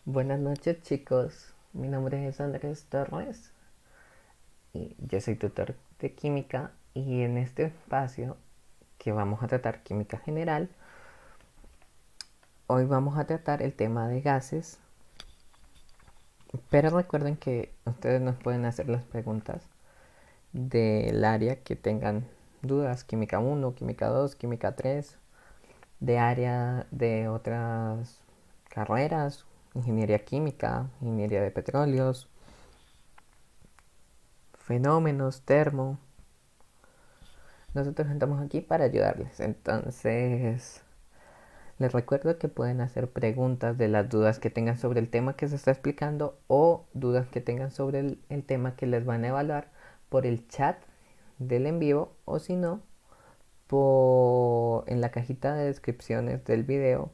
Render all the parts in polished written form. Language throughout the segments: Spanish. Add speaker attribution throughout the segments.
Speaker 1: Buenas noches chicos, mi nombre es Andrés Torres y yo soy tutor de química y en este espacio que vamos a tratar química general, hoy vamos a tratar el tema de gases, pero recuerden que ustedes nos pueden hacer las preguntas del área que tengan dudas, química uno, química 2, química 3, de área de otras carreras, ingeniería química, ingeniería de petróleos, fenómenos, termo. Nosotros estamos aquí para ayudarles. Entonces, les recuerdo que pueden hacer preguntas de las dudas que tengan sobre el tema que se está explicando o dudas que tengan sobre el tema que les van a evaluar por el chat del en vivo o si no, en la cajita de descripciones del video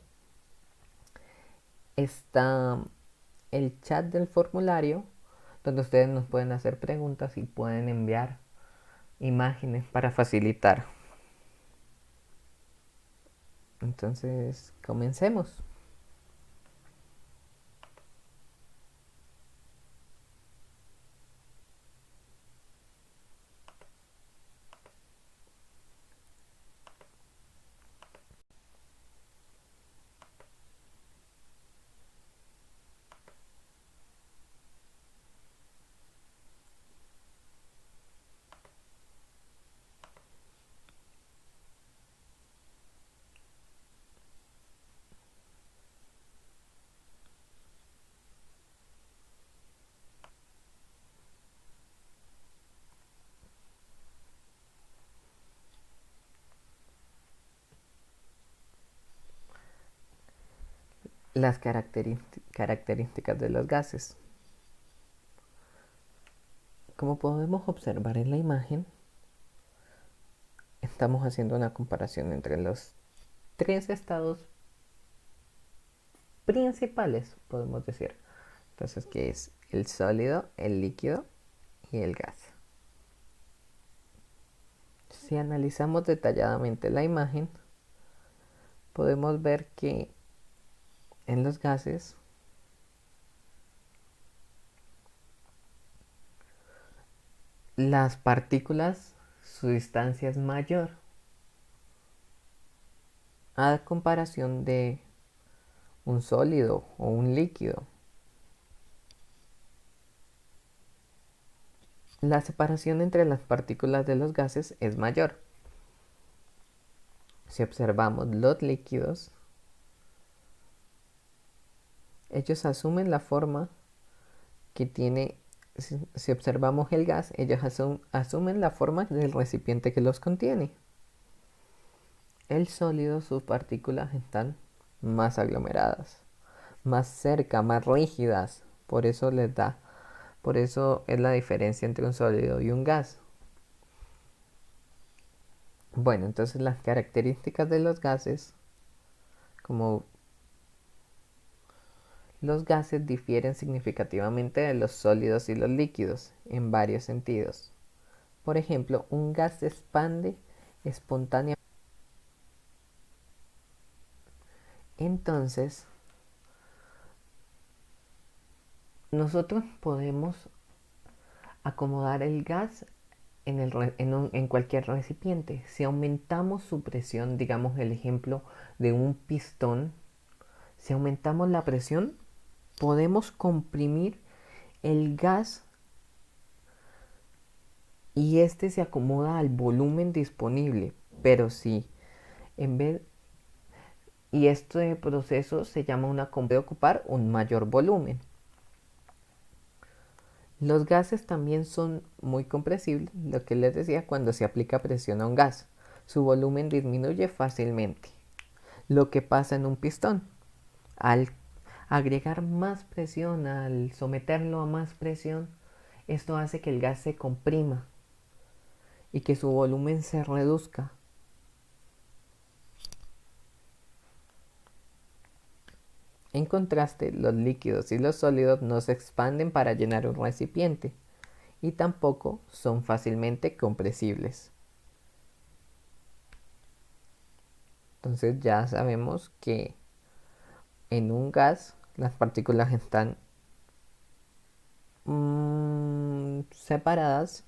Speaker 1: está el chat del formulario donde ustedes nos pueden hacer preguntas y pueden enviar imágenes para facilitar. Entonces, comencemos. Las características de los gases. Como podemos observar en la imagen, estamos haciendo una comparación entre los tres estados principales, podemos decir. Entonces, que es el sólido, el líquido y el gas. Si analizamos detalladamente la imagen, podemos ver que en los gases las partículas, su distancia es mayor a comparación de un sólido o un líquido. La separación entre las partículas de los gases es mayor. Si observamos los líquidos, ellos asumen la forma que tiene. Si observamos el gas, ellos asumen la forma del recipiente que los contiene. El sólido, sus partículas están más aglomeradas, más cerca, más rígidas. Por eso es la diferencia entre un sólido y un gas. Bueno, entonces las características de los gases, como los gases difieren significativamente de los sólidos y los líquidos en varios sentidos. Por ejemplo, un gas se expande espontáneamente. Entonces, nosotros podemos acomodar el gas en cualquier recipiente. Si aumentamos su presión, digamos el ejemplo de un pistón, si aumentamos la presión, podemos comprimir el gas y este se acomoda al volumen disponible. Pero si en vez y este proceso se llama de ocupar un mayor volumen. Los gases también son muy compresibles, lo que les decía cuando se aplica presión a un gas. Su volumen disminuye fácilmente. Lo que pasa en un pistón. Al agregar más presión, al someterlo a más presión, esto hace que el gas se comprima y que su volumen se reduzca. En contraste, los líquidos y los sólidos no se expanden para llenar un recipiente y tampoco son fácilmente compresibles. Entonces ya sabemos que en un gas Las partículas están separadas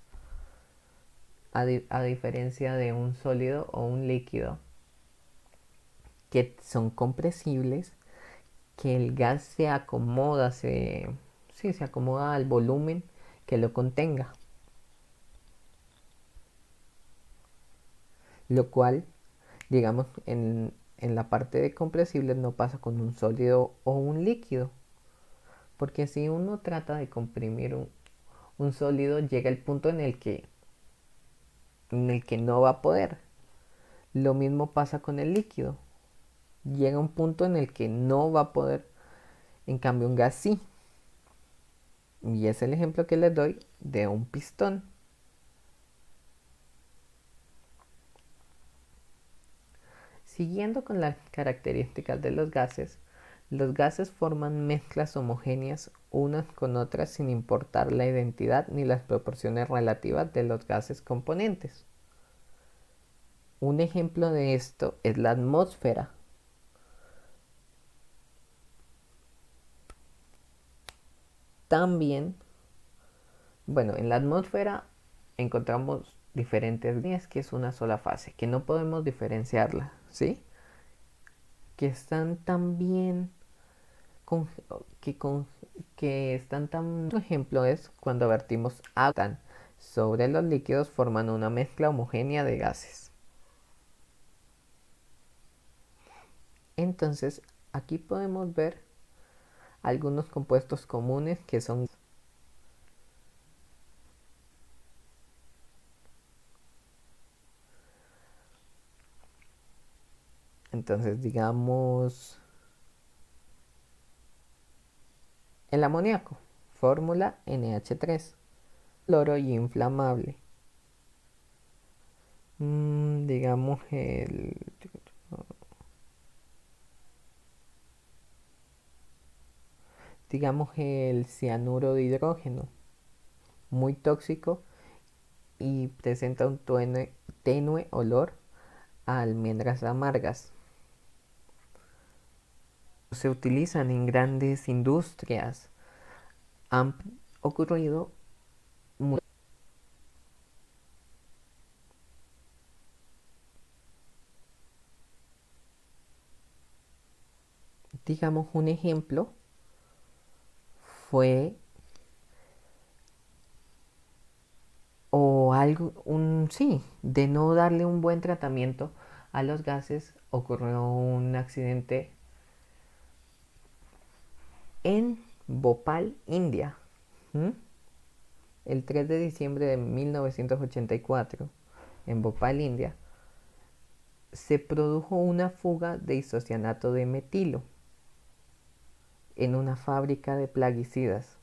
Speaker 1: a diferencia de un sólido o un líquido que son compresibles, que el gas se acomoda, se acomoda al volumen que lo contenga, lo cual, digamos, en la parte de compresibles no pasa con un sólido o un líquido, porque si uno trata de comprimir un sólido, llega el punto en el que no va a poder. Lo mismo pasa con el líquido. Llega un punto en el que no va a poder, en cambio un gas sí. Y es el ejemplo que les doy de un pistón. Siguiendo con las características de los gases forman mezclas homogéneas unas con otras sin importar la identidad ni las proporciones relativas de los gases componentes. Un ejemplo de esto es la atmósfera. También, bueno, en la atmósfera encontramos diferentes líneas que es una sola fase, que no podemos diferenciarla, ¿sí? Que están también con, que, con, que están tan... Otro ejemplo es cuando vertimos agua sobre los líquidos formando una mezcla homogénea de gases. Entonces, aquí podemos ver algunos compuestos comunes que son... Entonces, digamos, el amoníaco, fórmula NH3, cloro y inflamable. Digamos el cianuro de hidrógeno, muy tóxico y presenta un tenue olor a almendras amargas. Se utilizan en grandes industrias. Han ocurrido, digamos, un ejemplo fue o algo, sí, de no darle un buen tratamiento a los gases, ocurrió un accidente en Bhopal, India, ¿m? El 3 de diciembre de 1984, en Bhopal, India, se produjo una fuga de isocianato de metilo en una fábrica de plaguicidas,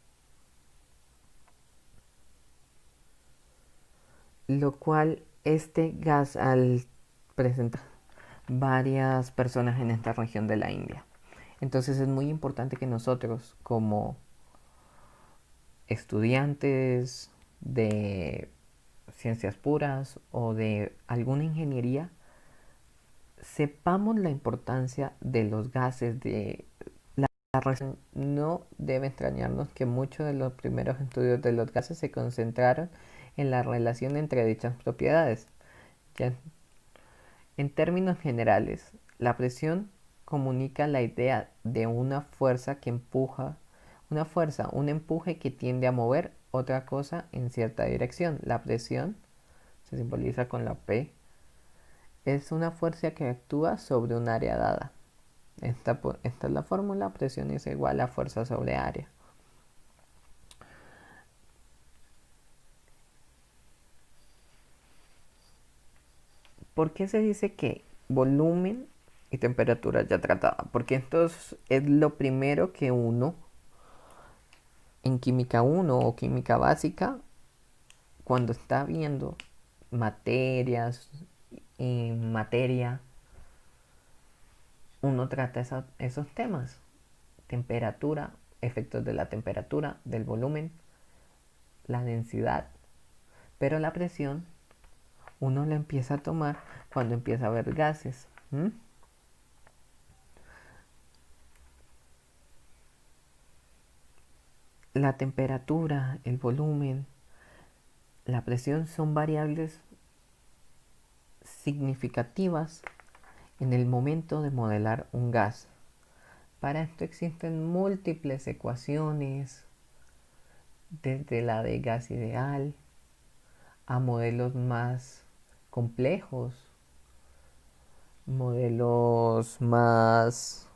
Speaker 1: lo cual este gas al presentar varias personas en esta región de la India. Entonces es muy importante que nosotros como estudiantes de ciencias puras o de alguna ingeniería sepamos la importancia de los gases, de la relación. No debe extrañarnos que muchos de los primeros estudios de los gases se concentraron en la relación entre dichas propiedades. Ya, en términos generales, la presión comunica la idea de una fuerza que empuja, un empuje que tiende a mover otra cosa en cierta dirección. La presión se simboliza con la P. Es una fuerza que actúa sobre un área dada. Esta es la fórmula, presión es igual a fuerza sobre área. ¿Por qué se dice que volumen y temperatura ya tratada? Porque esto es lo primero que uno en química 1 o química básica, cuando está viendo materias y materia, uno trata esos temas. Temperatura, efectos de la temperatura, del volumen, la densidad. Pero la presión uno la empieza a tomar cuando empieza a ver gases. la temperatura, el volumen, la presión son variables significativas en el momento de modelar un gas. Para esto existen múltiples ecuaciones, desde la de gas ideal a modelos más complejos, modelos más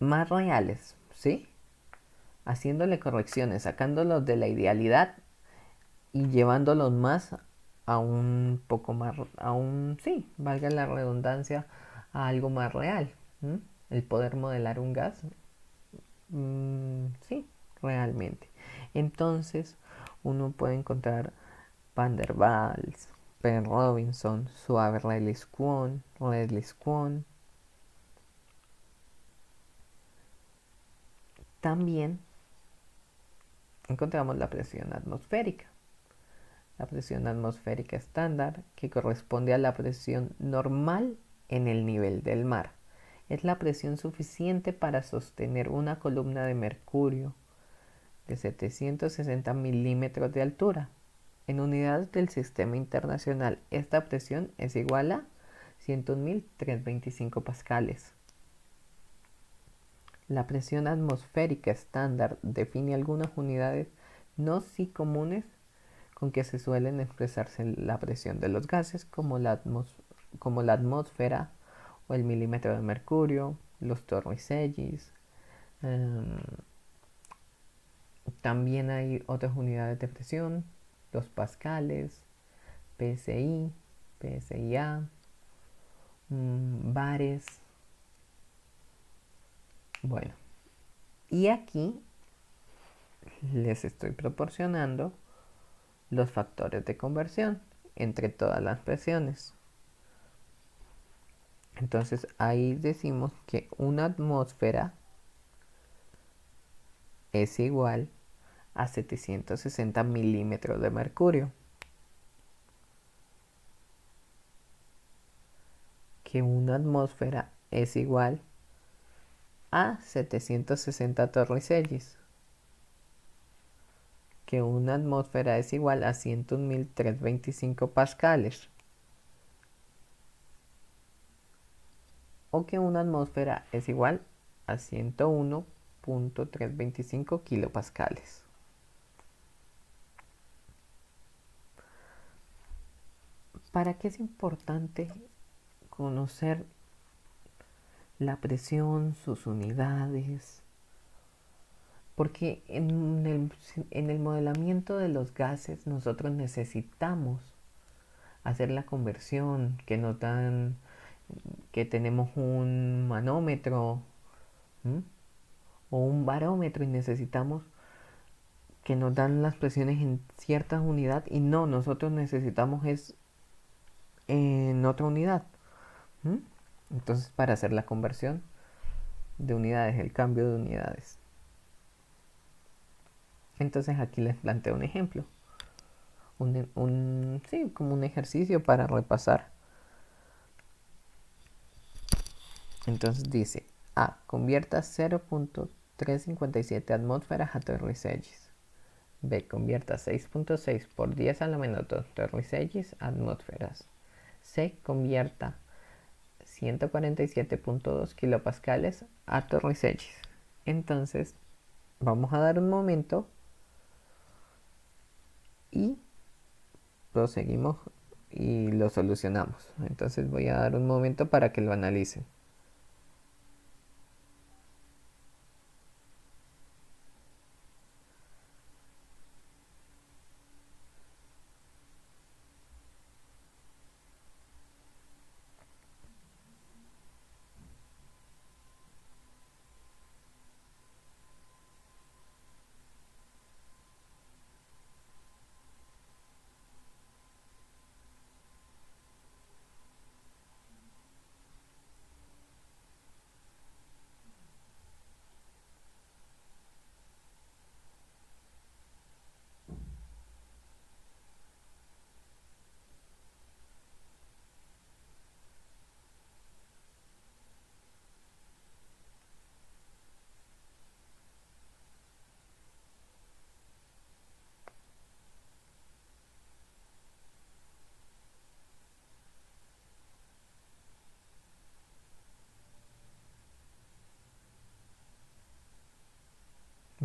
Speaker 1: reales, ¿sí? Haciéndole correcciones, sacándolos de la idealidad y llevándolos más a un poco más, sí, valga la redundancia, a algo más real. ¿Mm? El poder modelar un gas, sí, realmente. Entonces, uno puede encontrar Van der Waals, Penn Robinson, Redlich-Kwon. También encontramos la presión atmosférica. La presión atmosférica estándar, que corresponde a la presión normal en el nivel del mar. Es la presión suficiente para sostener una columna de mercurio de 760 milímetros de altura. En unidades del sistema internacional, esta presión es igual a 101.325 pascales. La presión atmosférica estándar define algunas unidades no sí comunes con que se suelen expresarse la presión de los gases, como la atmósfera o el milímetro de mercurio, los torricellis. También hay otras unidades de presión, los pascales, PSI, PSIA, bares. Bueno, y aquí les estoy proporcionando los factores de conversión entre todas las presiones. Entonces ahí decimos que una atmósfera es igual a 760 milímetros de mercurio. Que una atmósfera es igual a 760 torricellis. Que una atmósfera es igual a 101.325 pascales. O que una atmósfera es igual a 101.325 kilopascales. ¿Para qué es importante conocer la presión, sus unidades? Porque en el modelamiento de los gases nosotros necesitamos hacer la conversión que nos dan, que tenemos un manómetro, ¿m? O un barómetro, y necesitamos que nos dan las presiones en cierta unidad, y no, nosotros necesitamos es en otra unidad. ¿M? Entonces, para hacer la conversión de unidades, el cambio de unidades. Entonces aquí les planteo un ejemplo, sí, como un ejercicio para repasar. Entonces dice: A. Convierta 0.357 atmósferas a torricellis. B. Convierta 6.6 por 10 a la menos 2 torricellis a atmósferas. C. Convierta 147.2 kilopascales a torricellis. Entonces vamos a dar un momento y proseguimos y lo solucionamos. Entonces voy a dar un momento para que lo analicen.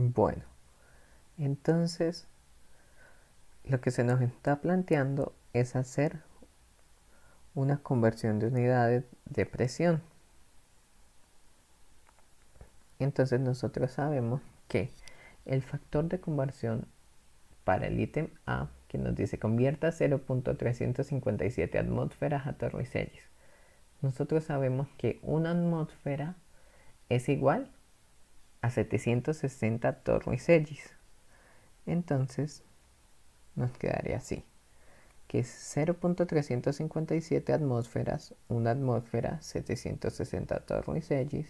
Speaker 1: Bueno, entonces lo que se nos está planteando es hacer una conversión de unidades de presión. Entonces nosotros sabemos que el factor de conversión para el ítem A, que nos dice convierta 0.357 atmósferas a Torricellis. Nosotros sabemos que una atmósfera es igual a 760 Torricellis. Entonces nos quedaría así, que es 0.357 atmósferas, una atmósfera 760 Torricellis.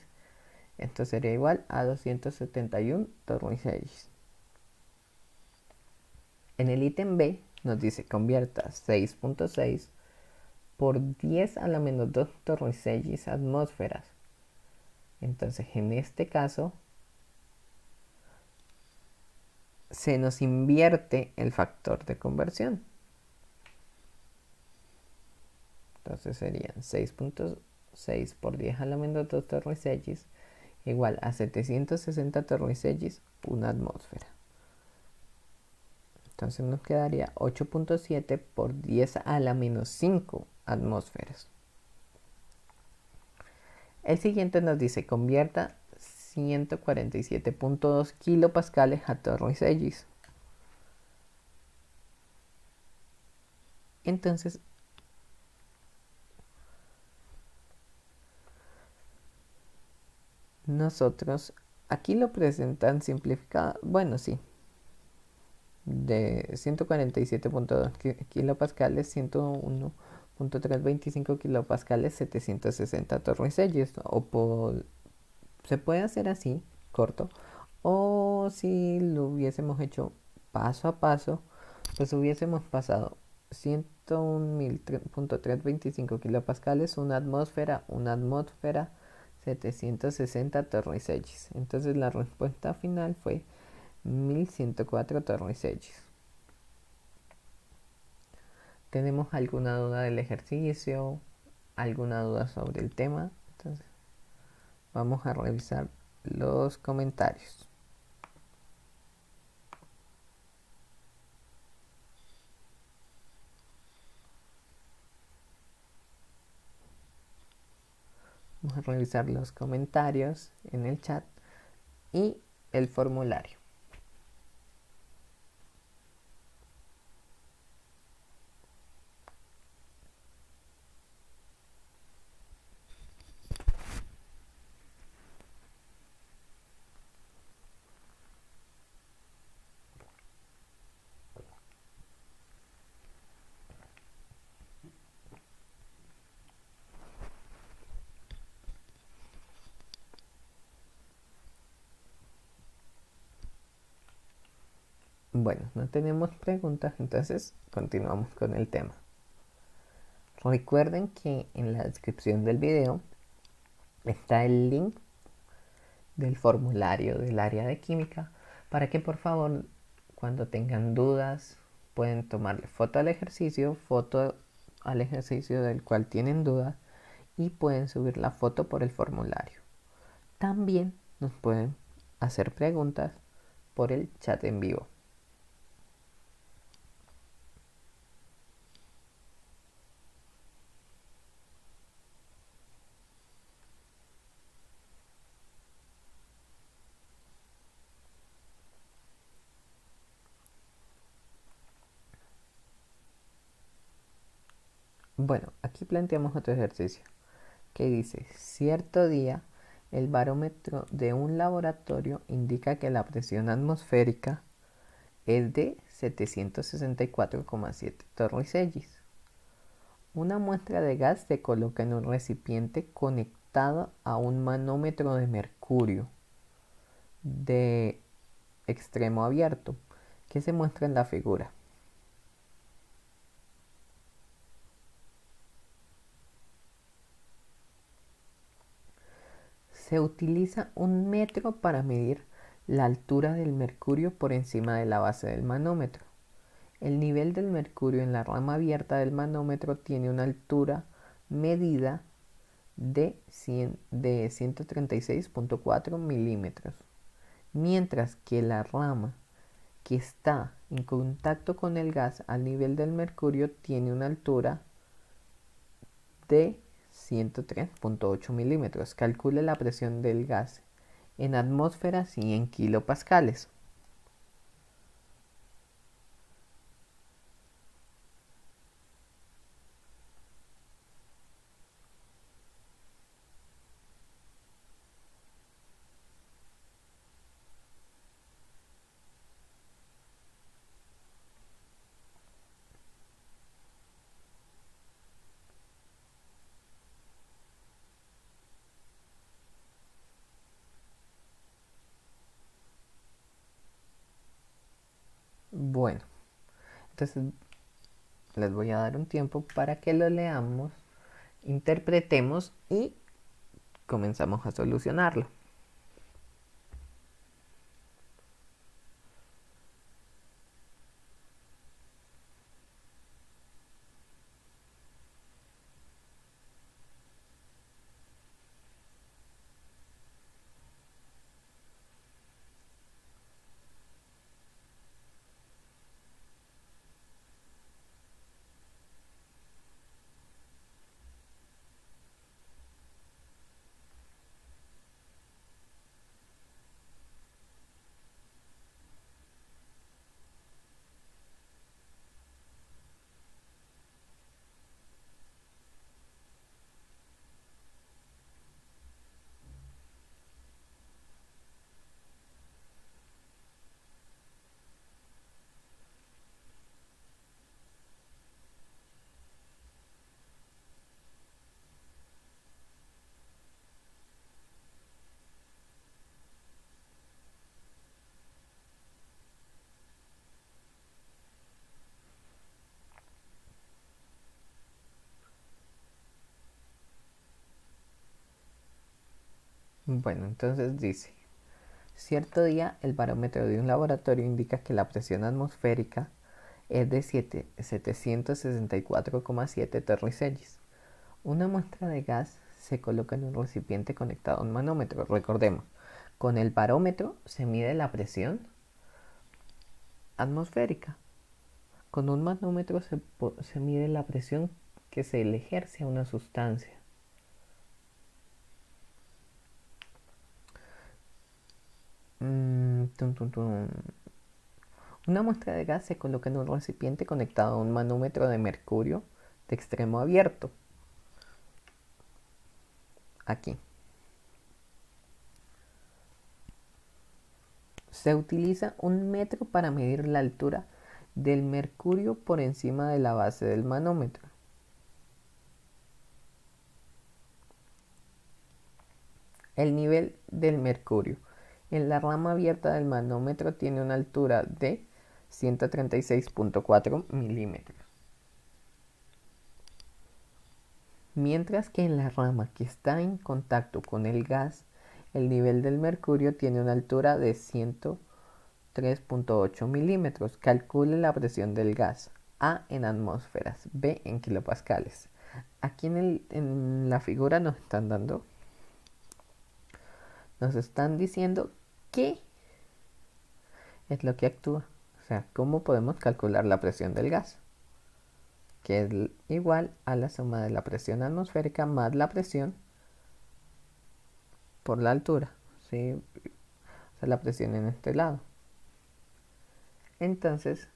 Speaker 1: Esto sería igual a 271 Torricellis. En el ítem B nos dice convierta 6.6 por 10 a la menos 2 Torricellis atmósferas. Entonces en este caso se nos invierte el factor de conversión. Entonces serían 6.6 por 10 a la menos 2 Torricellis igual a 760 Torricellis, una atmósfera. Entonces nos quedaría 8.7 por 10 a la menos 5 atmósferas. El siguiente nos dice convierta 147.2 kilopascales a Torricellis. Entonces nosotros aquí lo presentan simplificado, bueno, sí, de 147.2 kilopascales, 101.325 kilopascales, 760 Torricellis, se puede hacer así, corto, o si lo hubiésemos hecho paso a paso, pues hubiésemos pasado 101.325 kilopascales, una atmósfera, 760 Torricellis. Entonces la respuesta final fue 1104 Torricellis. ¿Tenemos alguna duda del ejercicio? ¿Alguna duda sobre el tema? Entonces vamos a revisar los comentarios. Vamos a revisar los comentarios en el chat y el formulario. Bueno, no tenemos preguntas, entonces continuamos con el tema. Recuerden que en la descripción del video está el link del formulario del área de química para que por favor cuando tengan dudas pueden tomarle foto al ejercicio del cual tienen dudas y pueden subir la foto por el formulario. También nos pueden hacer preguntas por el chat en vivo. Bueno, aquí planteamos otro ejercicio que dice, cierto día el barómetro de un laboratorio indica que la presión atmosférica es de 764,7 Torricellis. Una muestra de gas se coloca en un recipiente conectado a un manómetro de mercurio de extremo abierto que se muestra en la figura. Se utiliza un metro para medir la altura del mercurio por encima de la base del manómetro. El nivel del mercurio en la rama abierta del manómetro tiene una altura medida de 136.4 milímetros. mientras que la rama que está en contacto con el gas al nivel del mercurio tiene una altura de 103.8 milímetros. Calcule la presión del gas en atmósferas y en kilopascales. Bueno, entonces les voy a dar un tiempo para que lo leamos, interpretemos y comenzamos a solucionarlo. Bueno, entonces dice, cierto día el barómetro de un laboratorio indica que la presión atmosférica es de 764,7 torricellis. Una muestra de gas se coloca en un recipiente conectado a un manómetro. Recordemos, con el barómetro se mide la presión atmosférica. Con un manómetro se mide la presión que se le ejerce a una sustancia. Tum, tum, tum. Una muestra de gas se coloca en un recipiente conectado a un manómetro de mercurio de extremo abierto. Aquí. Se utiliza un metro para medir la altura del mercurio por encima de la base del manómetro. El nivel del mercurio en la rama abierta del manómetro tiene una altura de 136.4 milímetros. Mientras que en la rama que está en contacto con el gas, el nivel del mercurio tiene una altura de 103.8 milímetros. Calcule la presión del gas. A en atmósferas, B en kilopascales. Aquí en la figura nos están diciendo qué es lo que actúa. O sea, cómo podemos calcular la presión del gas, que es igual a la suma de la presión atmosférica más la presión por la altura, ¿sí? O sea, la presión en este lado. Entonces,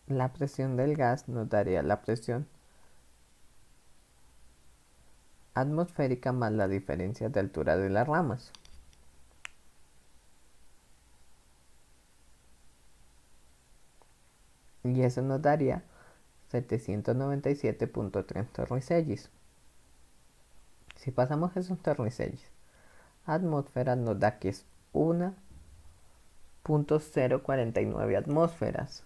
Speaker 1: la presión del gas nos daría la presión atmosférica más la diferencia de altura de las ramas. Y eso nos daría 797.3 torricellis. Si pasamos esos torricellis a atmósferas, nos da que es 1.049 atmósferas.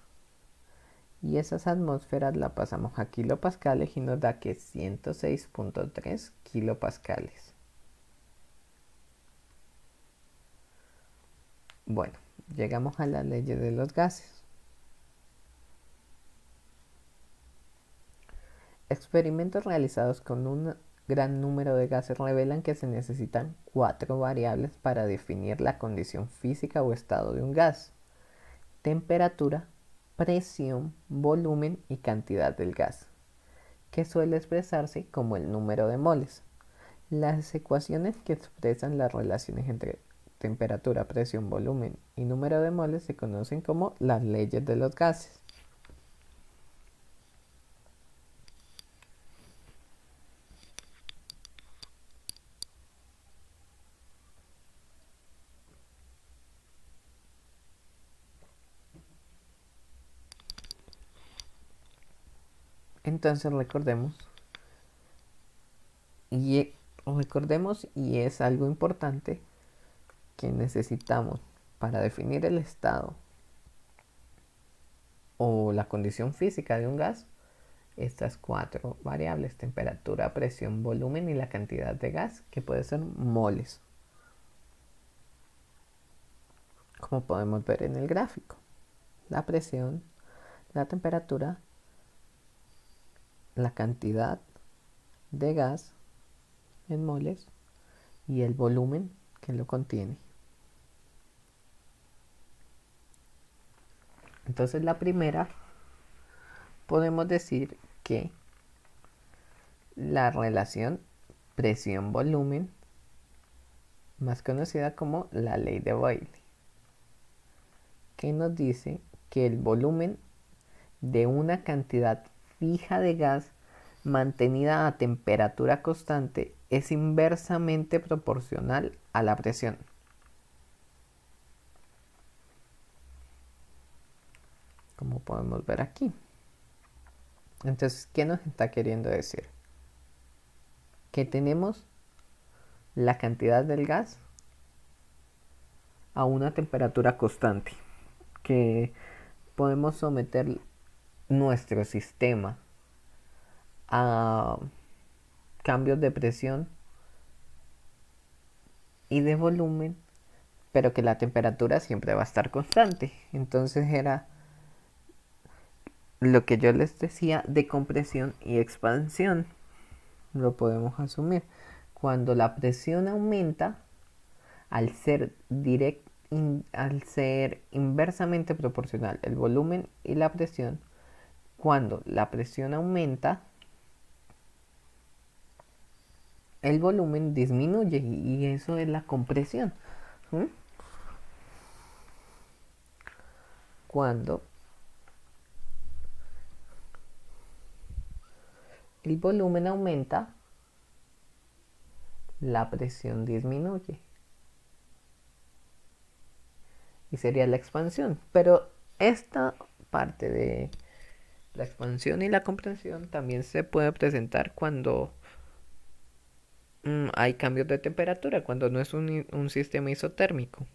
Speaker 1: Y esas atmósferas la pasamos a kilopascales y nos da que es 106.3 kilopascales. Bueno, llegamos a las leyes de los gases. Experimentos realizados con un gran número de gases revelan que se necesitan 4 variables para definir la condición física o estado de un gas: temperatura, presión, volumen y cantidad del gas, que suele expresarse como el número de moles. Las ecuaciones que expresan las relaciones entre temperatura, presión, volumen y número de moles se conocen como las leyes de los gases. Entonces recordemos y es algo importante que necesitamos para definir el estado o la condición física de un gas estas 4 variables: temperatura, presión, volumen y la cantidad de gas, que puede ser moles, como podemos ver en el gráfico. La presión, la temperatura, la cantidad de gas en moles y el volumen que lo contiene. Entonces la primera, podemos decir que la relación presión-volumen, más conocida como la ley de Boyle, que nos dice que el volumen de una cantidad fija de gas mantenida a temperatura constante es inversamente proporcional a la presión. Como podemos ver aquí. Entonces, ¿qué nos está queriendo decir? Que tenemos la cantidad del gas a una temperatura constante, que podemos someter nuestro sistema a cambios de presión y de volumen, pero que la temperatura siempre va a estar constante. Entonces era lo que yo les decía de compresión y expansión. Lo podemos asumir. Cuando la presión aumenta, al ser al ser inversamente proporcional el volumen y la presión, cuando la presión aumenta, el volumen disminuye y eso es la compresión. ¿Mm? Cuando el volumen aumenta, la presión disminuye y sería la expansión. Pero esta parte de la expansión y la compresión también se puede presentar cuando hay cambios de temperatura, cuando no es un sistema isotérmico.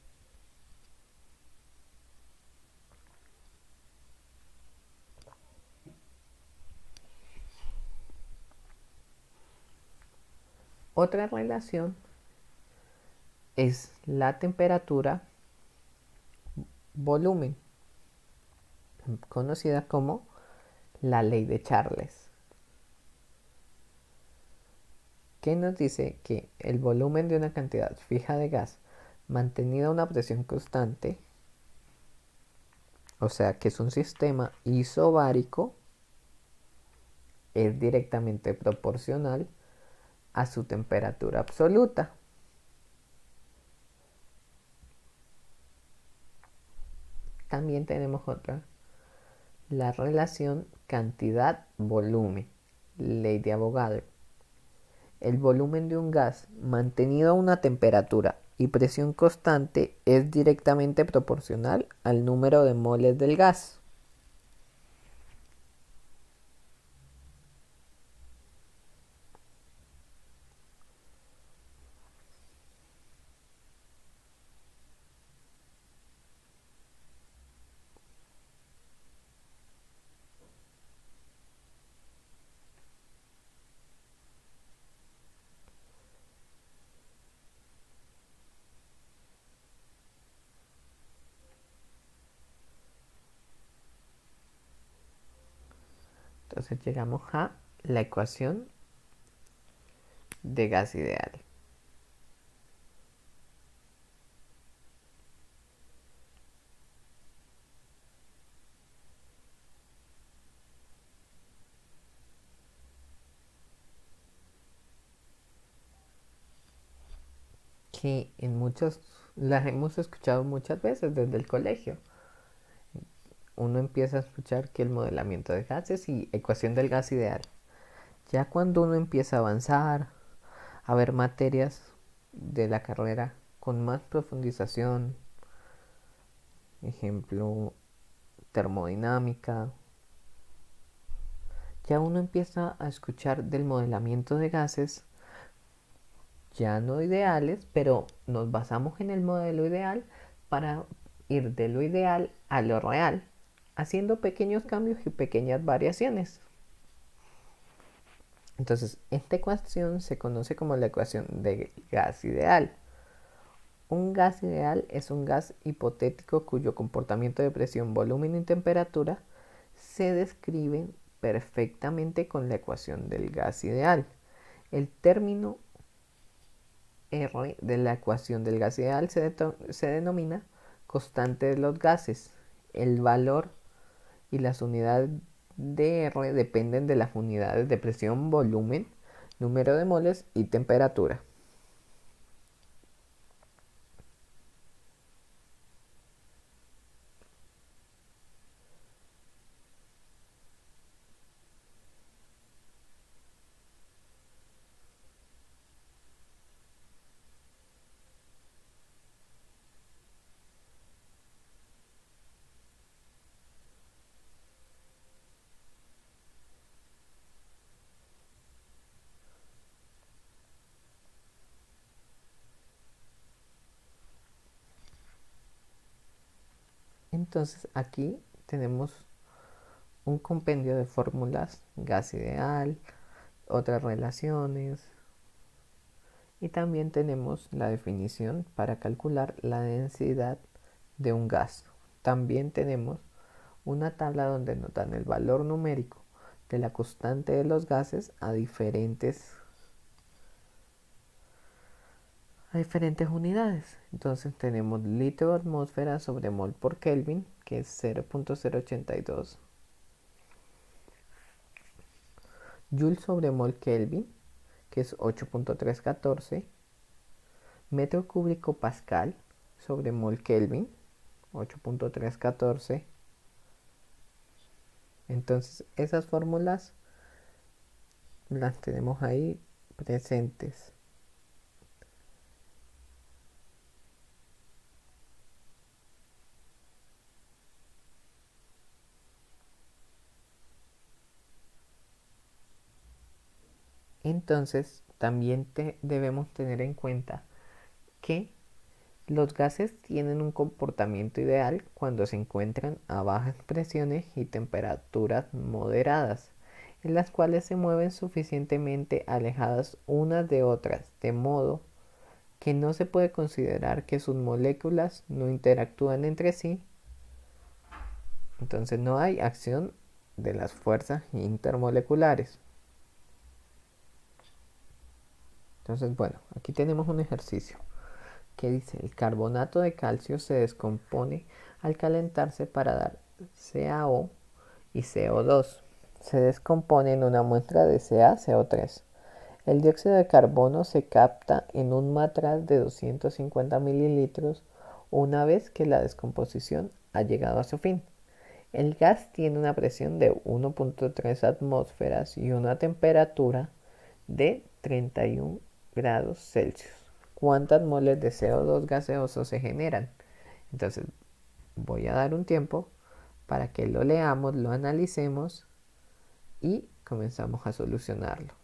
Speaker 1: Otra relación es la temperatura volumen, conocida como la ley de Charles, que nos dice que el volumen de una cantidad fija de gas mantenida a una presión constante, o sea que es un sistema isobárico, es directamente proporcional a su temperatura absoluta. También tenemos otra, la relación cantidad-volumen, ley de Avogadro. El volumen de un gas mantenido a una temperatura y presión constante es directamente proporcional al número de moles del gas. Entonces llegamos a la ecuación de gas ideal. Que las hemos escuchado muchas veces desde el colegio. Uno empieza a escuchar que el modelamiento de gases y ecuación del gas ideal. Ya cuando uno empieza a avanzar, a ver materias de la carrera con más profundización, ejemplo, termodinámica, ya uno empieza a escuchar del modelamiento de gases, ya no ideales, pero nos basamos en el modelo ideal para ir de lo ideal a lo real, haciendo pequeños cambios y pequeñas variaciones. Entonces, esta ecuación se conoce como la ecuación de gas ideal. Un gas ideal es un gas hipotético cuyo comportamiento de presión, volumen y temperatura se describen perfectamente con la ecuación del gas ideal. El término R de la ecuación del gas ideal se denomina constante de los gases. El valor y las unidades de R dependen de las unidades de presión, volumen, número de moles y temperatura. Entonces aquí tenemos un compendio de fórmulas, gas ideal, otras relaciones, y también tenemos la definición para calcular la densidad de un gas. También tenemos una tabla donde nos dan el valor numérico de la constante de los gases a diferentes unidades. Entonces tenemos litro atmósfera sobre mol por Kelvin, que es 0.082. Joule sobre mol Kelvin, que es 8.314. Metro cúbico pascal sobre mol Kelvin, 8.314. Entonces esas fórmulas las tenemos ahí presentes. Entonces también debemos tener en cuenta que los gases tienen un comportamiento ideal cuando se encuentran a bajas presiones y temperaturas moderadas, en las cuales se mueven suficientemente alejadas unas de otras, de modo que no se puede considerar que sus moléculas no interactúan entre sí. Entonces no hay acción de las fuerzas intermoleculares. Entonces, bueno, aquí tenemos un ejercicio que dice: el carbonato de calcio se descompone al calentarse para dar CaO y CO2. Se descompone en una muestra de CaCO3. El dióxido de carbono se capta en un matraz de 250 mililitros una vez que la descomposición ha llegado a su fin. El gas tiene una presión de 1.3 atmósferas y una temperatura de 31 grados Celsius. ¿Cuántas moles de CO2 gaseoso se generan? Entonces voy a dar un tiempo para que lo leamos, lo analicemos y comenzamos a solucionarlo.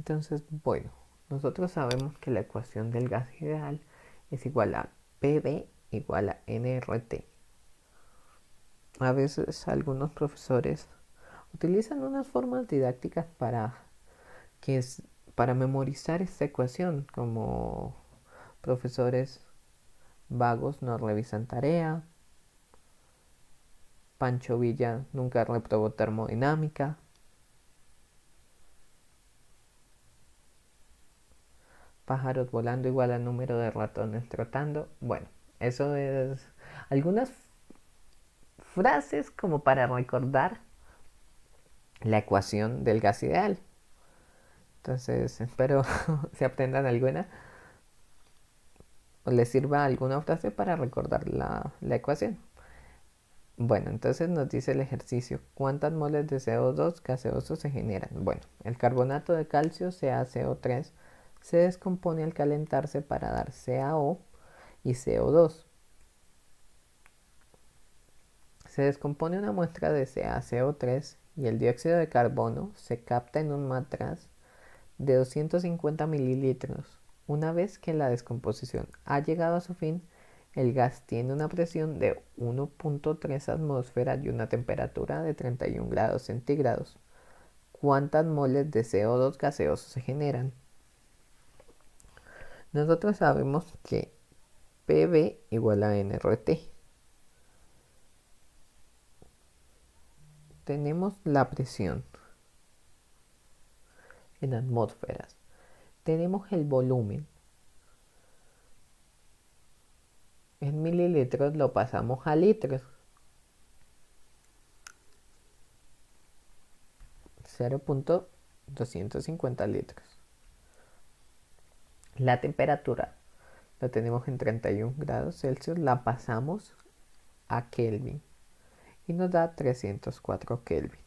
Speaker 1: Entonces, bueno, nosotros sabemos que la ecuación del gas ideal es igual a PV igual a nRT. A veces algunos profesores utilizan unas formas didácticas que es, para memorizar esta ecuación, como profesores vagos no revisan tarea, Pancho Villa nunca reprobó termodinámica, pájaros volando igual al número de ratones trotando. Bueno, eso es algunas frases como para recordar la ecuación del gas ideal. Entonces espero se aprendan alguna o les sirva alguna frase para recordar la ecuación. Bueno, entonces nos dice el ejercicio, ¿cuántas moles de CO2 gaseoso se generan? Bueno, el carbonato de calcio, CaCO3, se descompone al calentarse para dar CaO y CO2. Se descompone una muestra de CaCO3 y el dióxido de carbono se capta en un matraz de 250 mililitros. Una vez que la descomposición ha llegado a su fin, el gas tiene una presión de 1.3 atmósferas y una temperatura de 31 grados centígrados. ¿Cuántas moles de CO2 gaseoso se generan? Nosotros sabemos que PV igual a nRT. Tenemos la presión en atmósferas. Tenemos el volumen. En mililitros lo pasamos a litros. 0.250 litros. La temperatura la tenemos en 31 grados Celsius, la pasamos a Kelvin y nos da 304 Kelvin.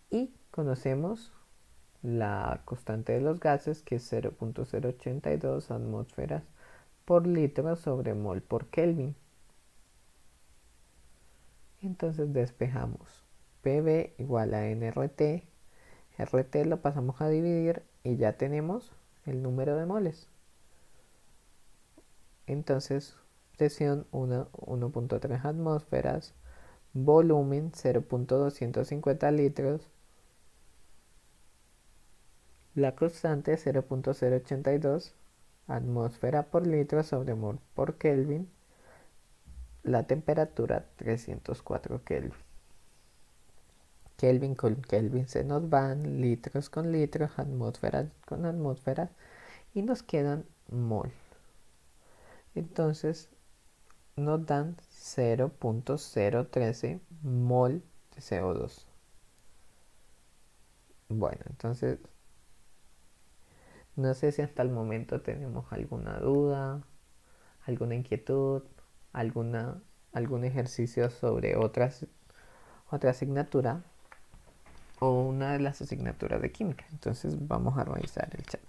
Speaker 1: Y conocemos la constante de los gases, que es 0.082 atmósferas por litro sobre mol por Kelvin. Entonces despejamos PV igual a nRT. RT lo pasamos a dividir y ya tenemos el número de moles. Entonces, presión 1.3 atmósferas, volumen 0.250 litros, la constante 0.082 atmósfera por litro sobre mol por Kelvin, la temperatura 304 Kelvin. Kelvin con Kelvin se nos van, litros con litros, atmósferas con atmósferas y nos quedan mol. Entonces nos dan 0.013 mol de CO2. Bueno, entonces no sé si hasta el momento tenemos alguna duda, alguna inquietud, alguna, algún ejercicio sobre otra asignatura o una de las asignaturas de química. Entonces vamos a revisar el chat.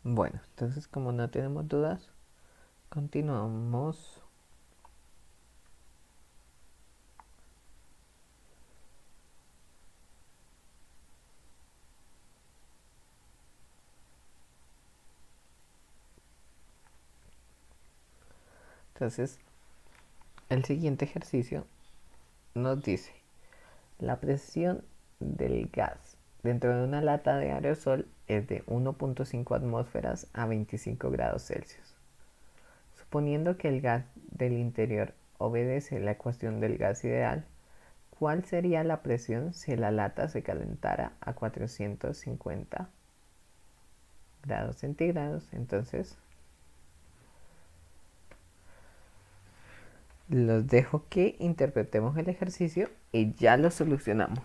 Speaker 1: Bueno, entonces como no tenemos dudas, continuamos. Entonces, el siguiente ejercicio nos dice, la presión del gas dentro de una lata de aerosol es de 1.5 atmósferas a 25 grados Celsius. Suponiendo que el gas del interior obedece la ecuación del gas ideal, ¿cuál sería la presión si la lata se calentara a 450 grados centígrados? Entonces, los dejo que interpretemos el ejercicio y ya lo solucionamos.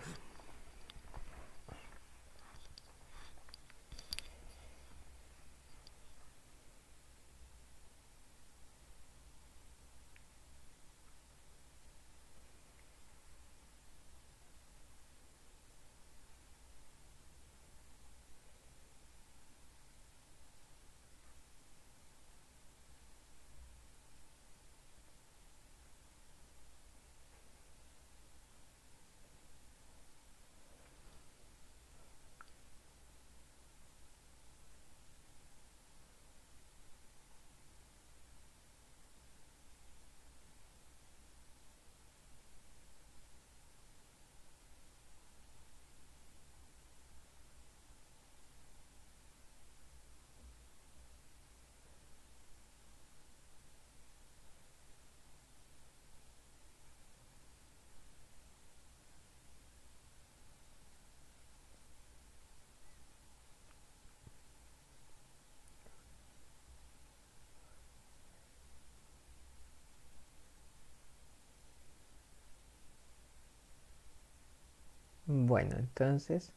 Speaker 1: Bueno, entonces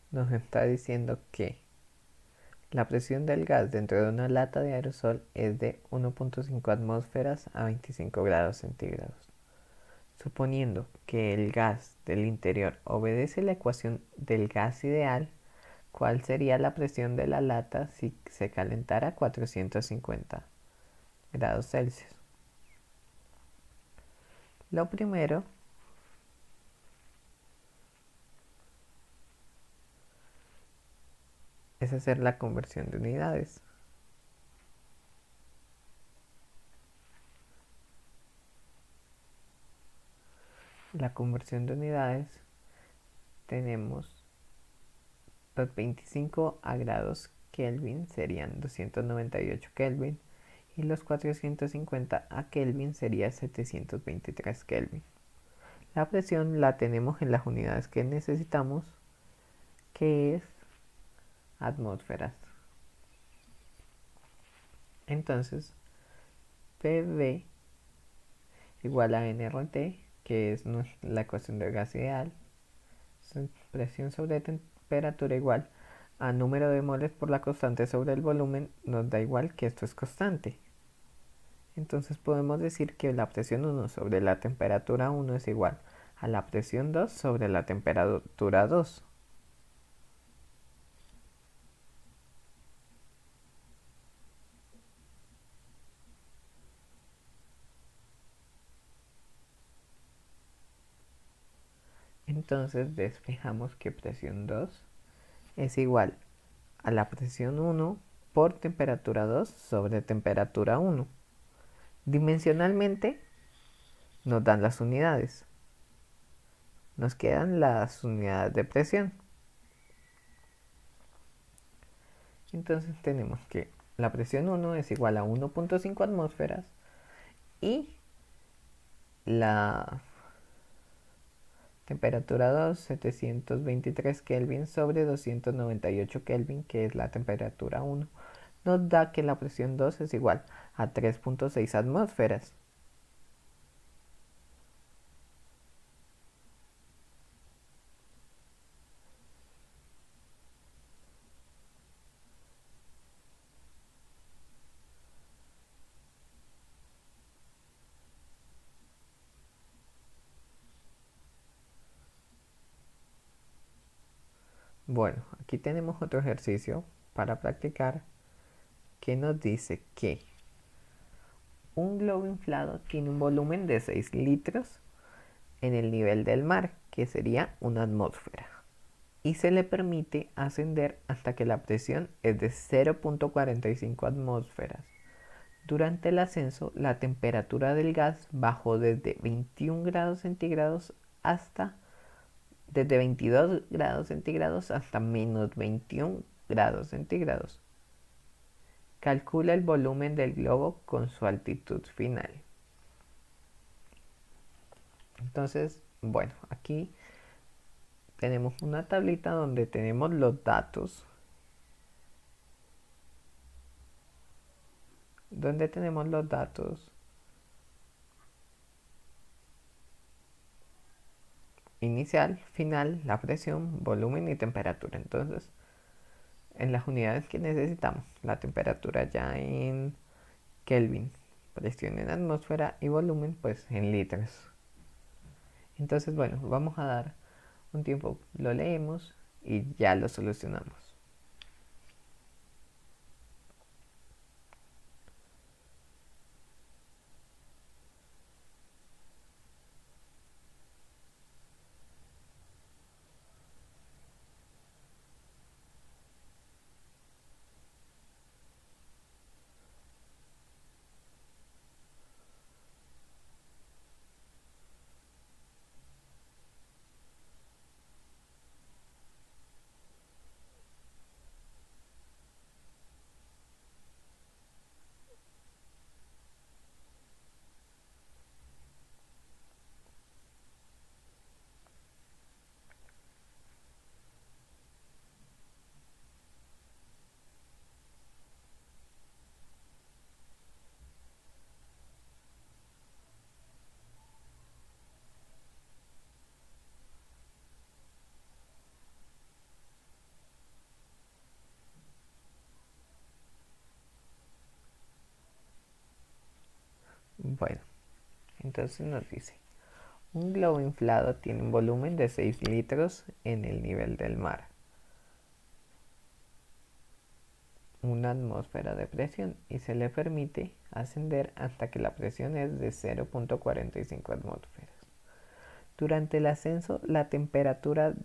Speaker 1: nos está diciendo que la presión del gas dentro de una lata de aerosol es de 1.5 atmósferas a 25 grados centígrados. Suponiendo que el gas del interior obedece la ecuación del gas ideal, ¿cuál sería la presión de la lata si se calentara a 450 grados Celsius? Lo primero es hacer la conversión de unidades. La conversión de unidades tenemos los 25 a grados Kelvin serían 298 Kelvin y los 450 a Kelvin sería 723 Kelvin. La presión la tenemos en las unidades que necesitamos, que es atmósferas. Entonces, PV igual a nRT, que es la ecuación del gas ideal, presión sobre temperatura igual a número de moles por la constante sobre el volumen, nos da igual que esto es constante. Entonces podemos decir que la presión 1 sobre la temperatura 1 es igual a la presión 2 sobre la temperatura 2. Entonces despejamos que presión 2 es igual a la presión 1 por temperatura 2 sobre temperatura 1. Dimensionalmente nos dan las unidades. Nos quedan las unidades de presión. Entonces tenemos que la presión 1 es igual a 1.5 atmósferas y la temperatura 2, 723 Kelvin sobre 298 Kelvin, que es la temperatura 1, nos da que la presión 2 es igual a 3.6 atmósferas. Bueno, aquí tenemos otro ejercicio para practicar, que nos dice que un globo inflado tiene un volumen de 6 litros en el nivel del mar, que sería una atmósfera, y se le permite ascender hasta que la presión es de 0.45 atmósferas. Durante el ascenso, la temperatura del gas bajó desde 21 grados centígrados hasta desde 22 grados centígrados hasta menos 21 grados centígrados. Calcula el volumen del globo con su altitud final. Entonces, bueno, aquí tenemos una tablita donde tenemos los datos. Inicial, final, la presión, volumen y temperatura. Entonces, en las unidades que necesitamos, la temperatura ya en Kelvin, presión en atmósfera y volumen pues en litros. Entonces, bueno, vamos a dar un tiempo, lo leemos y ya lo solucionamos. Bueno, entonces nos dice, un globo inflado tiene un volumen de 6 litros en el nivel del mar, una atmósfera de presión, y se le permite ascender hasta que la presión es de 0.45 atmósferas. Durante el ascenso, la temperatura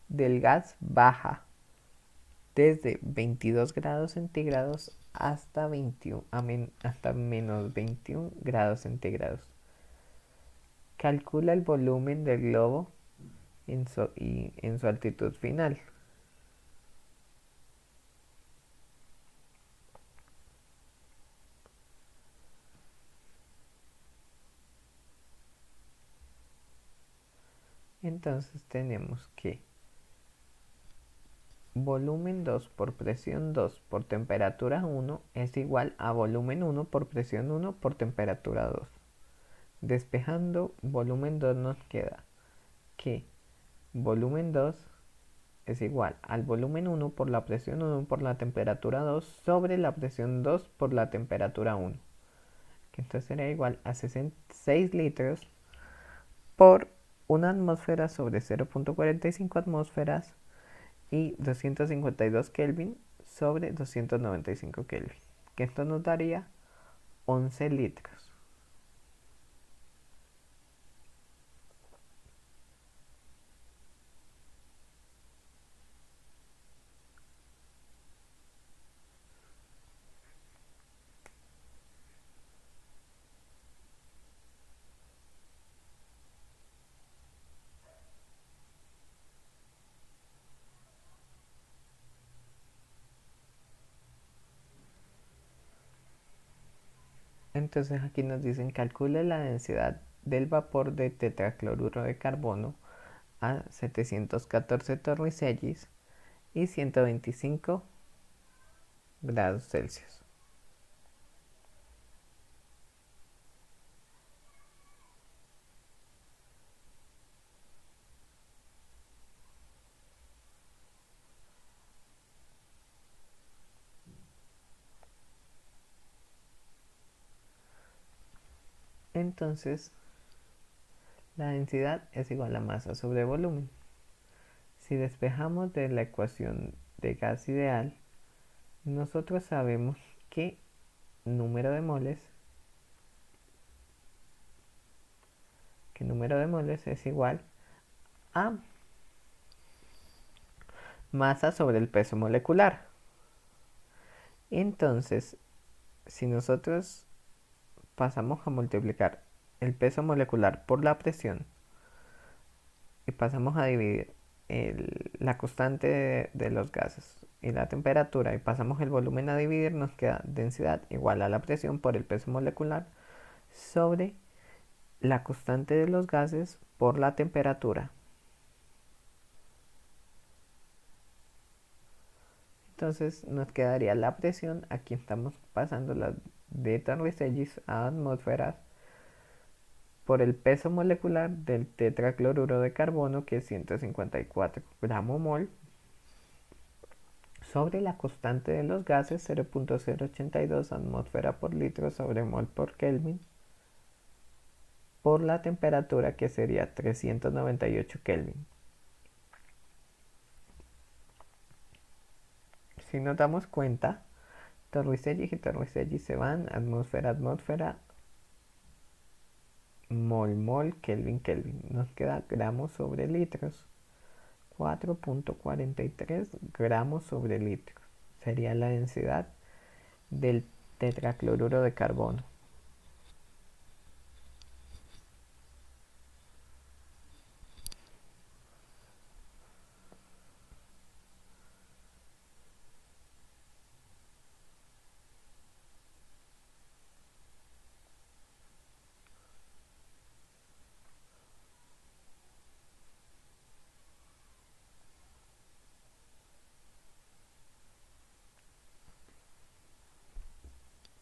Speaker 1: del gas baja desde 22 grados centígrados hasta menos 21 grados centígrados. Calcula el volumen del globo en su altitud final. Entonces tenemos que volumen 2 por presión 2 por temperatura 1 es igual a volumen 1 por presión 1 por temperatura 2. Despejando volumen 2 nos queda que volumen 2 es igual al volumen 1 por la presión 1 por la temperatura 2 sobre la presión 2 por la temperatura 1. Que entonces sería igual a 6 litros por una atmósfera sobre 0.45 atmósferas y 252 Kelvin sobre 295 Kelvin. Que esto nos daría 11 litros. Entonces aquí nos dicen calcule la densidad del vapor de tetracloruro de carbono a 714 torricellis y 125 grados Celsius. Entonces la densidad es igual a masa sobre volumen. Si despejamos de la ecuación de gas ideal, nosotros sabemos que número de moles, es igual a masa sobre el peso molecular. Entonces, si nosotros pasamos a multiplicar el peso molecular por la presión y pasamos a dividir la constante de los gases y la temperatura y pasamos el volumen a dividir, nos queda densidad igual a la presión por el peso molecular sobre la constante de los gases por la temperatura. Entonces nos quedaría la presión, aquí estamos pasando la de Torricellis a atmósferas, por el peso molecular del tetracloruro de carbono, que es 154 gramos mol, sobre la constante de los gases, 0.082 atmósfera por litro sobre mol por Kelvin, por la temperatura, que sería 398 Kelvin. Si nos damos cuenta, Torricelli y Torricelli se van, atmósfera, atmósfera, mol, mol, Kelvin, Kelvin. Nos queda gramos sobre litros. 4.43 gramos sobre litro. Sería la densidad del tetracloruro de carbono.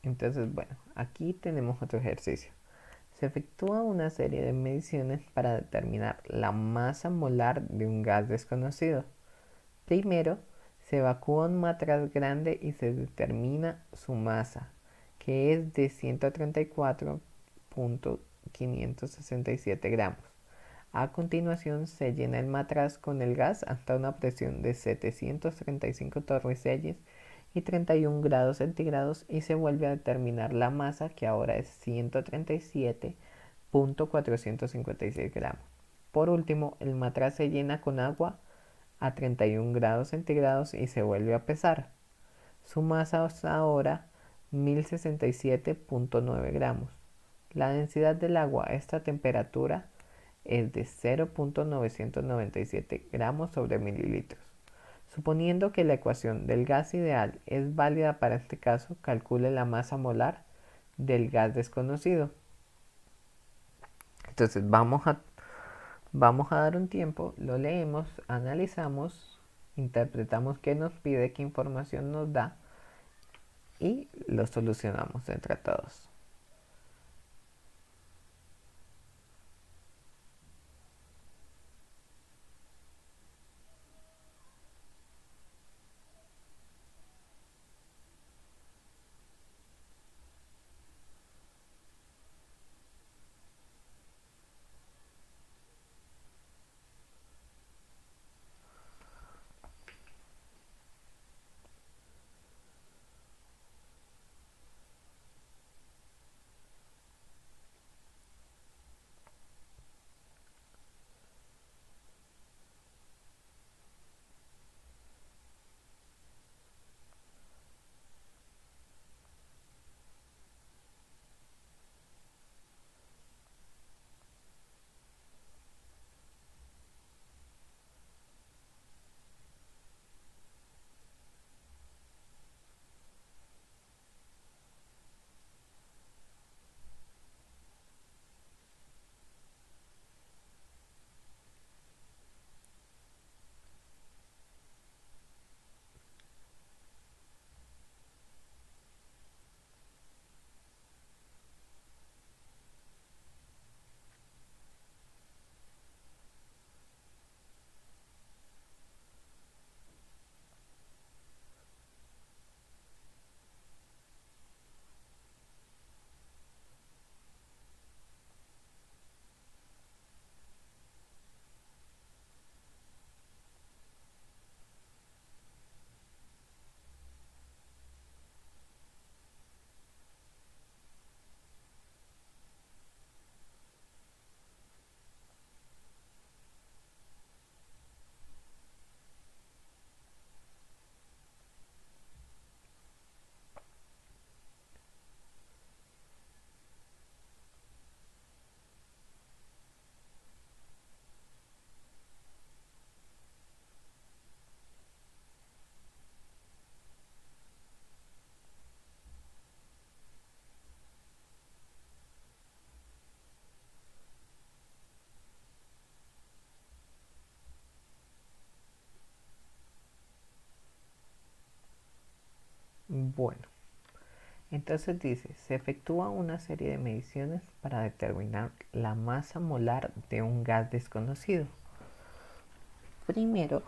Speaker 1: Entonces, bueno, aquí tenemos otro ejercicio. Se efectúa una serie de mediciones para determinar la masa molar de un gas desconocido. Primero, se evacúa un matraz grande y se determina su masa, que es de 134.567 gramos. A continuación, se llena el matraz con el gas hasta una presión de 735 torricellis y 31 grados centígrados y se vuelve a determinar la masa, que ahora es 137.456 gramos. Por último, el matraz se llena con agua a 31 grados centígrados y se vuelve a pesar. Su masa hasta ahora 1067.9 gramos. La densidad del agua a esta temperatura es de 0.997 gramos sobre mililitros. Suponiendo que la ecuación del gas ideal es válida para este caso, calcule la masa molar del gas desconocido. Entonces vamos a dar un tiempo, lo leemos, analizamos, interpretamos qué nos pide, qué información nos da y lo solucionamos entre todos. Bueno, entonces dice, se efectúa una serie de mediciones para determinar la masa molar de un gas desconocido. Primero,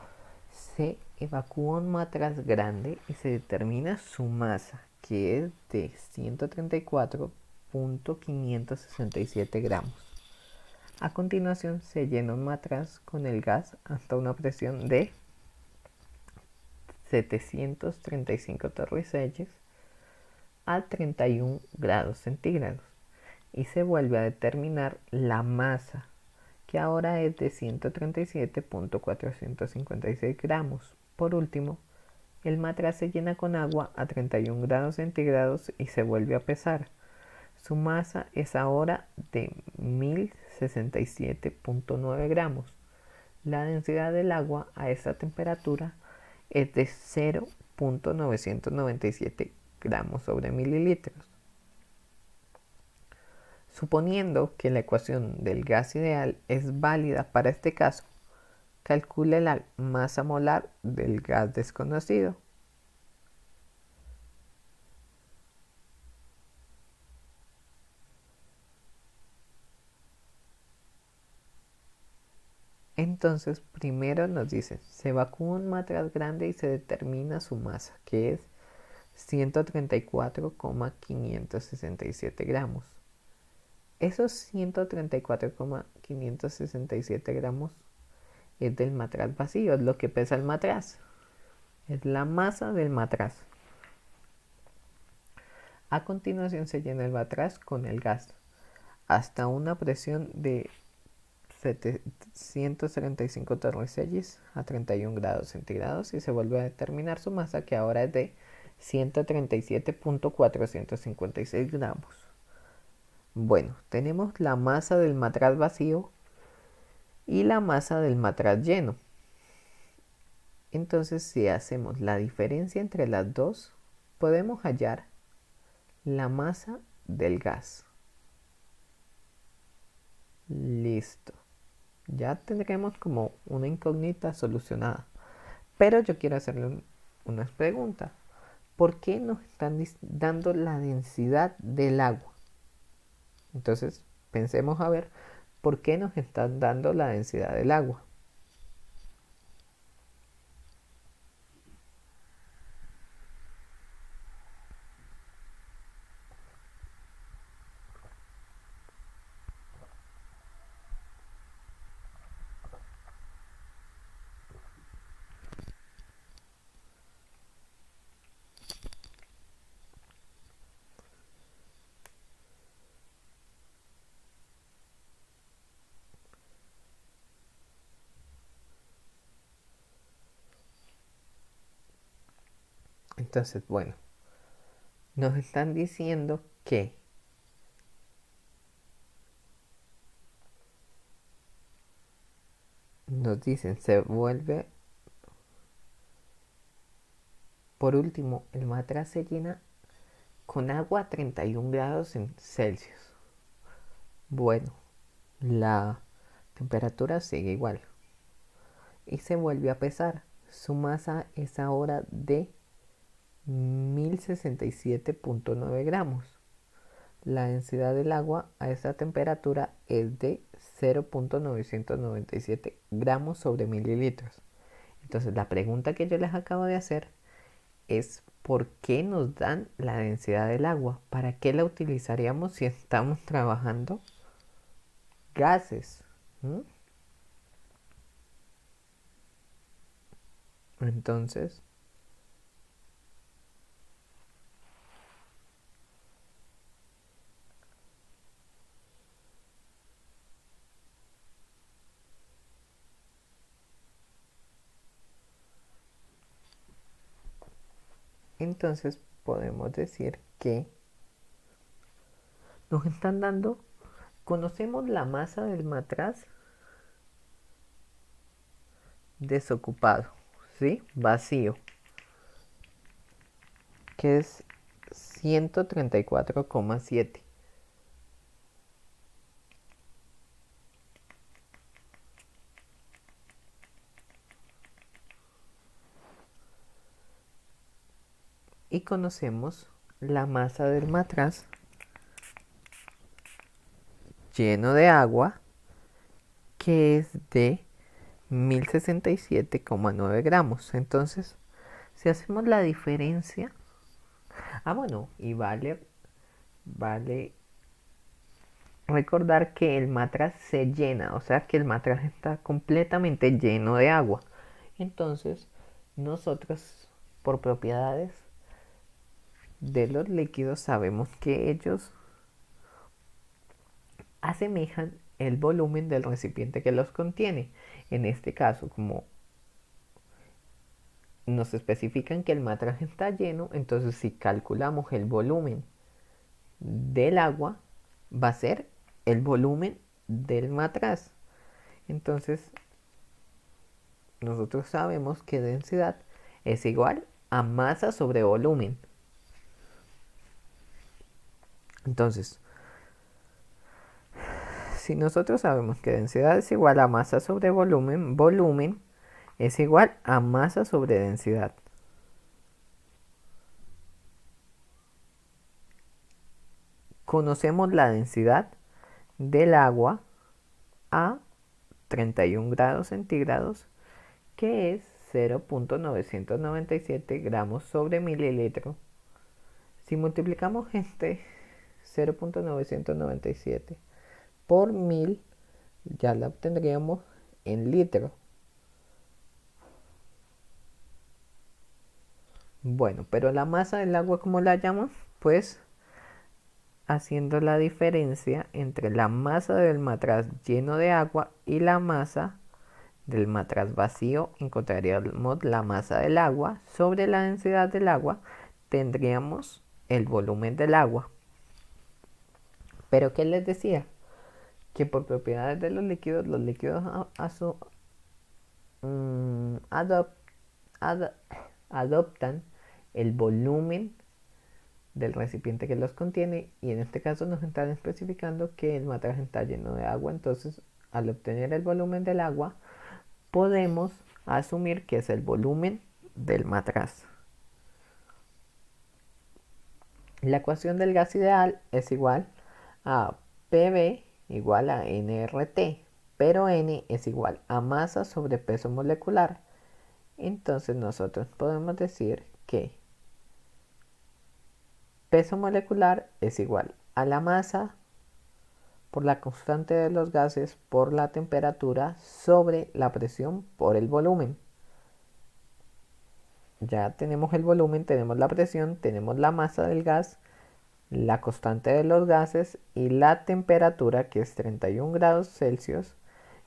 Speaker 1: se evacúa un matraz grande y se determina su masa, que es de 134.567 gramos. A continuación, se llena un matraz con el gas hasta una presión de 735 torricellos a 31 grados centígrados y se vuelve a determinar la masa, que ahora es de 137.456 gramos. Por último, el matraz se llena con agua a 31 grados centígrados y se vuelve a pesar. Su masa es ahora de 1067.9 gramos. La densidad del agua a esta temperatura es de 0.997 gramos sobre mililitros. Suponiendo que la ecuación del gas ideal es válida para este caso, calcule la masa molar del gas desconocido. Entonces, primero nos dice, se evacúa un matraz grande y se determina su masa, que es 134,567 gramos. Esos 134,567 gramos es del matraz vacío, es lo que pesa el matraz, es la masa del matraz. A continuación se llena el matraz con el gas hasta una presión de 735 torricellis a 31 grados centígrados y se vuelve a determinar su masa, que ahora es de 137.456 gramos. Bueno, tenemos la masa del matraz vacío y la masa del matraz lleno. Entonces, si hacemos la diferencia entre las dos, podemos hallar la masa del gas. Listo. Ya tendremos como una incógnita solucionada. Pero yo quiero hacerle unas preguntas. ¿Por qué nos están dando la densidad del agua? Entonces, pensemos a ver por qué nos están dando la densidad del agua. Entonces, bueno, nos están diciendo que nos dicen se vuelve, por último, el matraz se llena con agua a 31 grados Celsius. Bueno, la temperatura sigue igual y se vuelve a pesar. Su masa es ahora de 1067.9 gramos. La densidad del agua a esta temperatura es de 0.997 gramos sobre mililitros. Entonces, la pregunta que yo les acabo de hacer es ¿por qué nos dan la densidad del agua? ¿Para qué la utilizaríamos si estamos trabajando gases? Entonces, podemos decir que nos están dando, conocemos la masa del matraz desocupado, ¿sí? Vacío, que es 134,7. Y conocemos la masa del matraz lleno de agua, que es de 1067,9 gramos. Entonces, si hacemos la diferencia, bueno, y vale recordar que el matraz se llena, o sea que el matraz está completamente lleno de agua. Entonces, nosotros, por propiedades de los líquidos, sabemos que ellos asemejan el volumen del recipiente que los contiene. En este caso, como nos especifican que el matraz está lleno, entonces si calculamos el volumen del agua, va a ser el volumen del matraz. Entonces, nosotros sabemos que densidad es igual a masa sobre volumen. Entonces, si nosotros sabemos que densidad es igual a masa sobre volumen, volumen es igual a masa sobre densidad. Conocemos la densidad del agua a 31 grados centígrados, que es 0.997 gramos sobre mililitro. Si multiplicamos este 0.997 por 1000, ya la obtendríamos en litro. Bueno, pero la masa del agua, ¿cómo la llaman? Pues haciendo la diferencia entre la masa del matraz lleno de agua y la masa del matraz vacío, encontraríamos la masa del agua sobre la densidad del agua, tendríamos el volumen del agua. Pero ¿qué les decía? Que por propiedades de los líquidos adoptan el volumen del recipiente que los contiene, y en este caso nos están especificando que el matraz está lleno de agua. Entonces, al obtener el volumen del agua, podemos asumir que es el volumen del matraz. La ecuación del gas ideal es igual a PV igual a nRT, pero N es igual a masa sobre peso molecular. Entonces nosotros podemos decir que peso molecular es igual a la masa por la constante de los gases por la temperatura sobre la presión por el volumen. Ya tenemos el volumen, tenemos la presión, tenemos la masa del gas, la constante de los gases y la temperatura, que es 31 grados Celsius,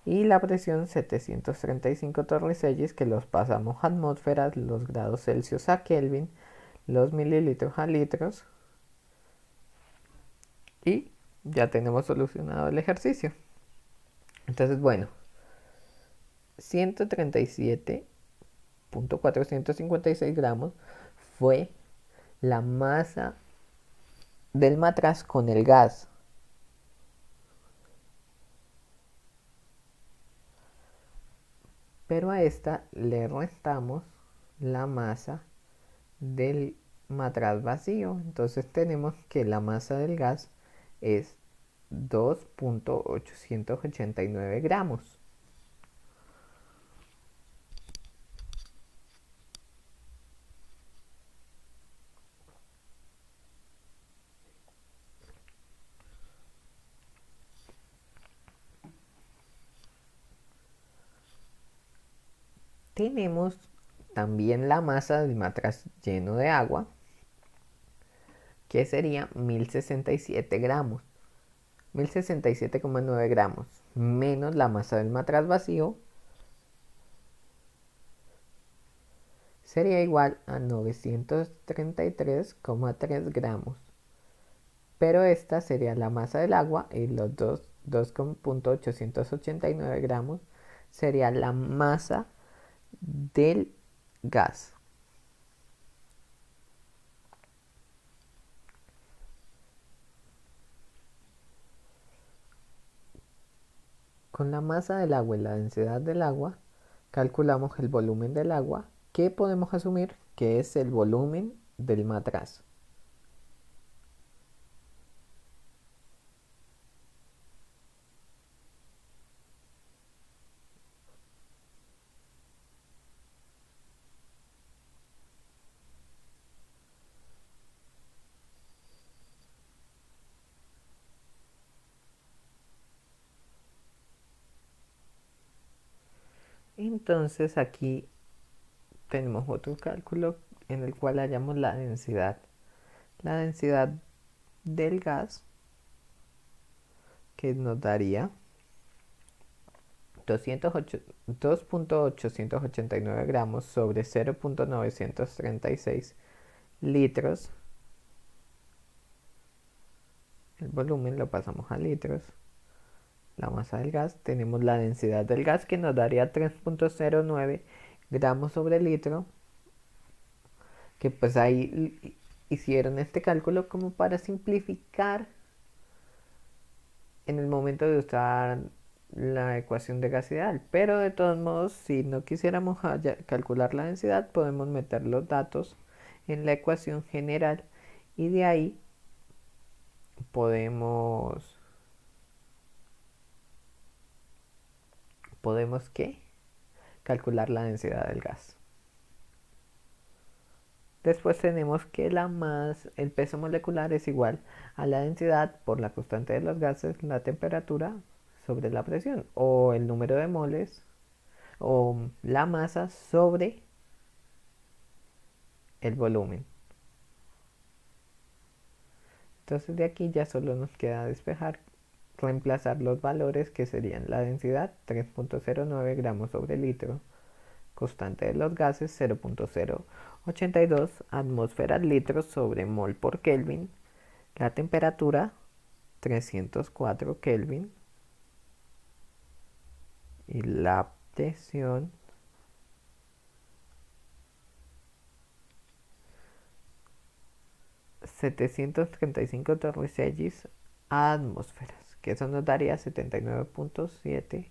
Speaker 1: y la presión 735 torricellis, que los pasamos a atmósferas, los grados Celsius a Kelvin, los mililitros a litros, y ya tenemos solucionado el ejercicio. Entonces, bueno, 137.456 gramos fue la masa del matraz con el gas. Pero a esta le restamos la masa del matraz vacío. Entonces tenemos que la masa del gas es 2.889 gramos. Tenemos también la masa del matraz lleno de agua, que sería 1067 gramos. 1067,9 gramos menos la masa del matraz vacío sería igual a 933,3 gramos. Pero esta sería la masa del agua y los 2.889 gramos sería la masa del gas. Con la masa del agua y la densidad del agua, calculamos el volumen del agua, que podemos asumir que es el volumen del matraz. Entonces aquí tenemos otro cálculo en el cual hallamos la densidad. La densidad del gas, que nos daría 2.889 gramos sobre 0.936 litros. El volumen lo pasamos a litros. La masa del gas, tenemos la densidad del gas que nos daría 3.09 gramos sobre litro, que pues ahí hicieron este cálculo como para simplificar en el momento de usar la ecuación de gas ideal. Pero de todos modos, si no quisiéramos calcular la densidad, podemos meter los datos en la ecuación general y de ahí podemos ¿qué? Calcular la densidad del gas. Después tenemos que el peso molecular es igual a la densidad por la constante de los gases, la temperatura sobre la presión, o el número de moles, o la masa sobre el volumen. Entonces de aquí ya solo nos queda despejar, reemplazar los valores que serían la densidad 3.09 gramos sobre litro, constante de los gases 0.082 atmósferas litros sobre mol por Kelvin, la temperatura 304 Kelvin y la presión 735 torricellis a atmósferas, que eso nos daría 79.7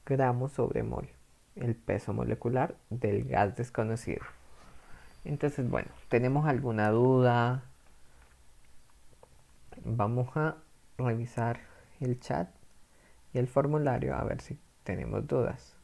Speaker 1: gramos sobre mol, el peso molecular del gas desconocido. Entonces, bueno, ¿tenemos alguna duda? Vamos a revisar el chat y el formulario a ver si tenemos dudas.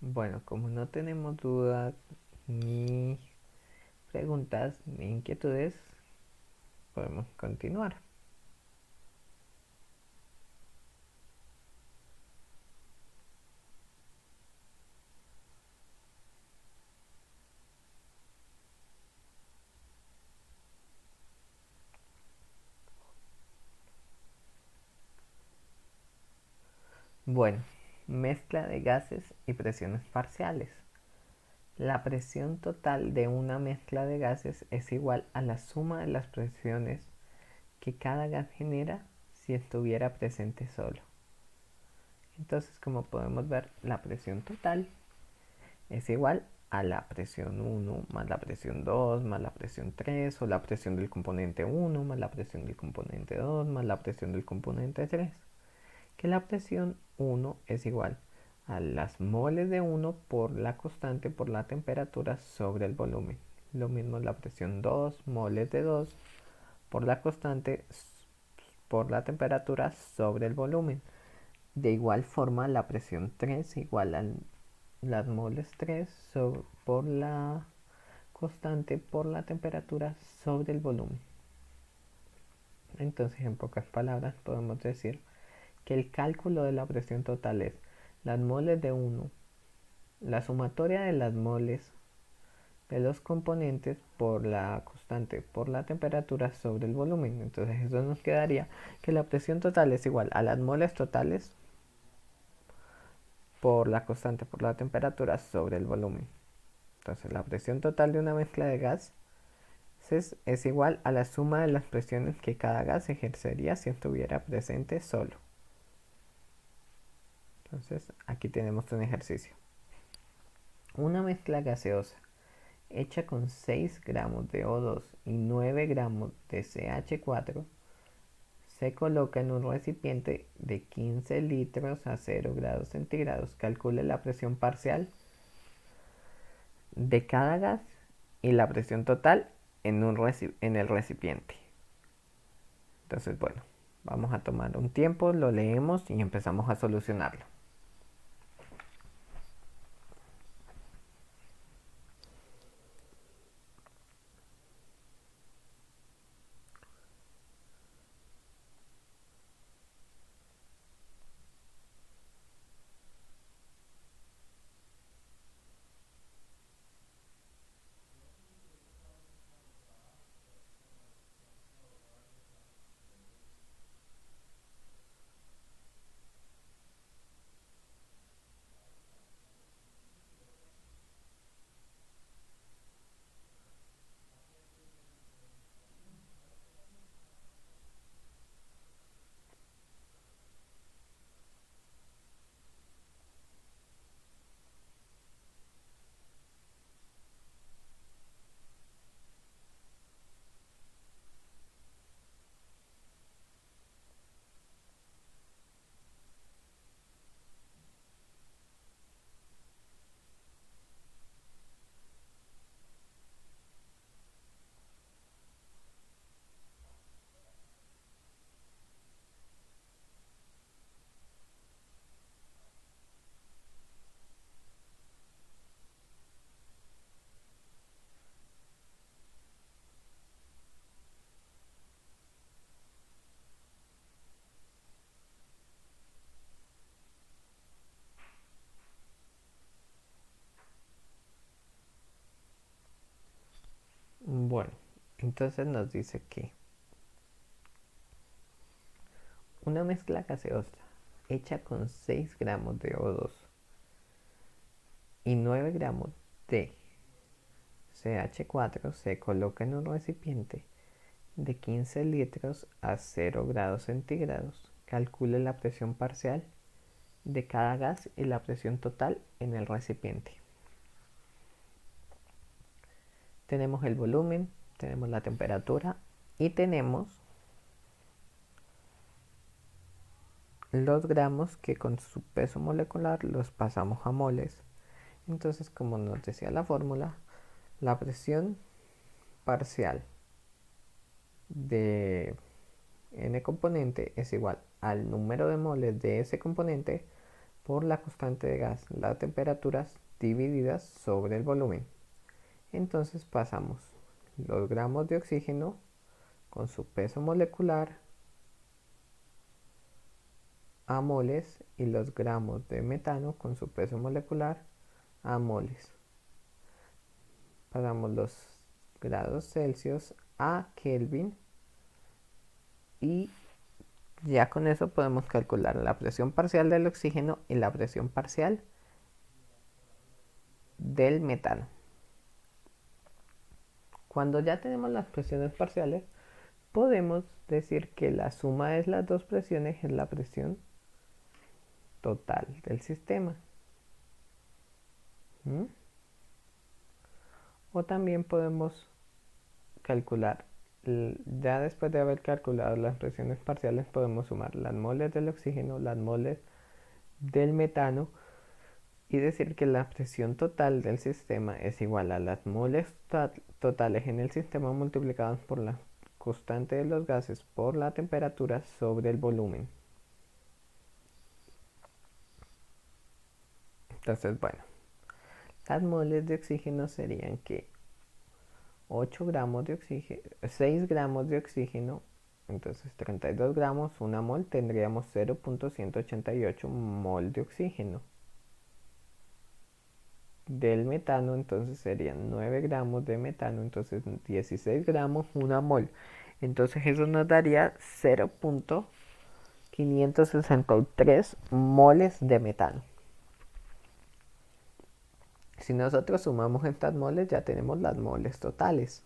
Speaker 1: Bueno, como no tenemos dudas ni preguntas ni inquietudes, podemos continuar. Bueno, mezcla de gases y presiones parciales. La presión total de una mezcla de gases es igual a la suma de las presiones que cada gas genera si estuviera presente solo. Entonces, como podemos ver, la presión total es igual a la presión 1 más la presión 2 más la presión 3 o la presión del componente 1 más la presión del componente 2 más la presión del componente 3, que la presión 1 es igual a las moles de 1 por la constante por la temperatura sobre el volumen. Lo mismo la presión 2 moles de 2 por la constante por la temperatura sobre el volumen. De igual forma, la presión 3 igual a las moles 3 por la constante por la temperatura sobre el volumen. Entonces, en pocas palabras, podemos decir que el cálculo de la presión total es las moles de 1, la sumatoria de las moles de los componentes por la constante por la temperatura sobre el volumen. Entonces eso nos quedaría que la presión total es igual a las moles totales por la constante por la temperatura sobre el volumen. Entonces la presión total de una mezcla de gas es igual a la suma de las presiones que cada gas ejercería si estuviera presente solo. Entonces aquí tenemos un ejercicio. Una mezcla gaseosa hecha con 6 gramos de O2 y 9 gramos de CH4 se coloca en un recipiente de 15 litros a 0 grados centígrados. Calcule la presión parcial de cada gas y la presión total en el recipiente. Entonces, bueno, vamos a tomar un tiempo, lo leemos y empezamos a solucionarlo. Bueno, entonces nos dice que una mezcla gaseosa hecha con 6 gramos de O2 y 9 gramos de CH4 se coloca en un recipiente de 15 litros a 0 grados centígrados. Calcule la presión parcial de cada gas y la presión total en el recipiente. Tenemos el volumen, tenemos la temperatura y tenemos los gramos que con su peso molecular los pasamos a moles. Entonces, como nos decía la fórmula, la presión parcial de n componente es igual al número de moles de ese componente por la constante de gas, las temperaturas divididas sobre el volumen. Entonces pasamos los gramos de oxígeno con su peso molecular a moles y los gramos de metano con su peso molecular a moles. Pasamos los grados Celsius a Kelvin y ya con eso podemos calcular la presión parcial del oxígeno y la presión parcial del metano. Cuando ya tenemos las presiones parciales, podemos decir que la suma de las dos presiones es la presión total del sistema. O también podemos calcular, ya después de haber calculado las presiones parciales, podemos sumar las moles del oxígeno, las moles del metano y decir que la presión total del sistema es igual a las moles totales en el sistema multiplicadas por la constante de los gases por la temperatura sobre el volumen. Entonces, bueno, las moles de oxígeno serían que 8 gramos de oxígeno, 6 gramos de oxígeno, entonces 32 gramos, una mol, tendríamos 0.188 mol de oxígeno. Del metano, entonces serían 9 gramos de metano, entonces 16 gramos, una mol. Entonces eso nos daría 0.563 moles de metano. Si nosotros sumamos estas moles, ya tenemos las moles totales.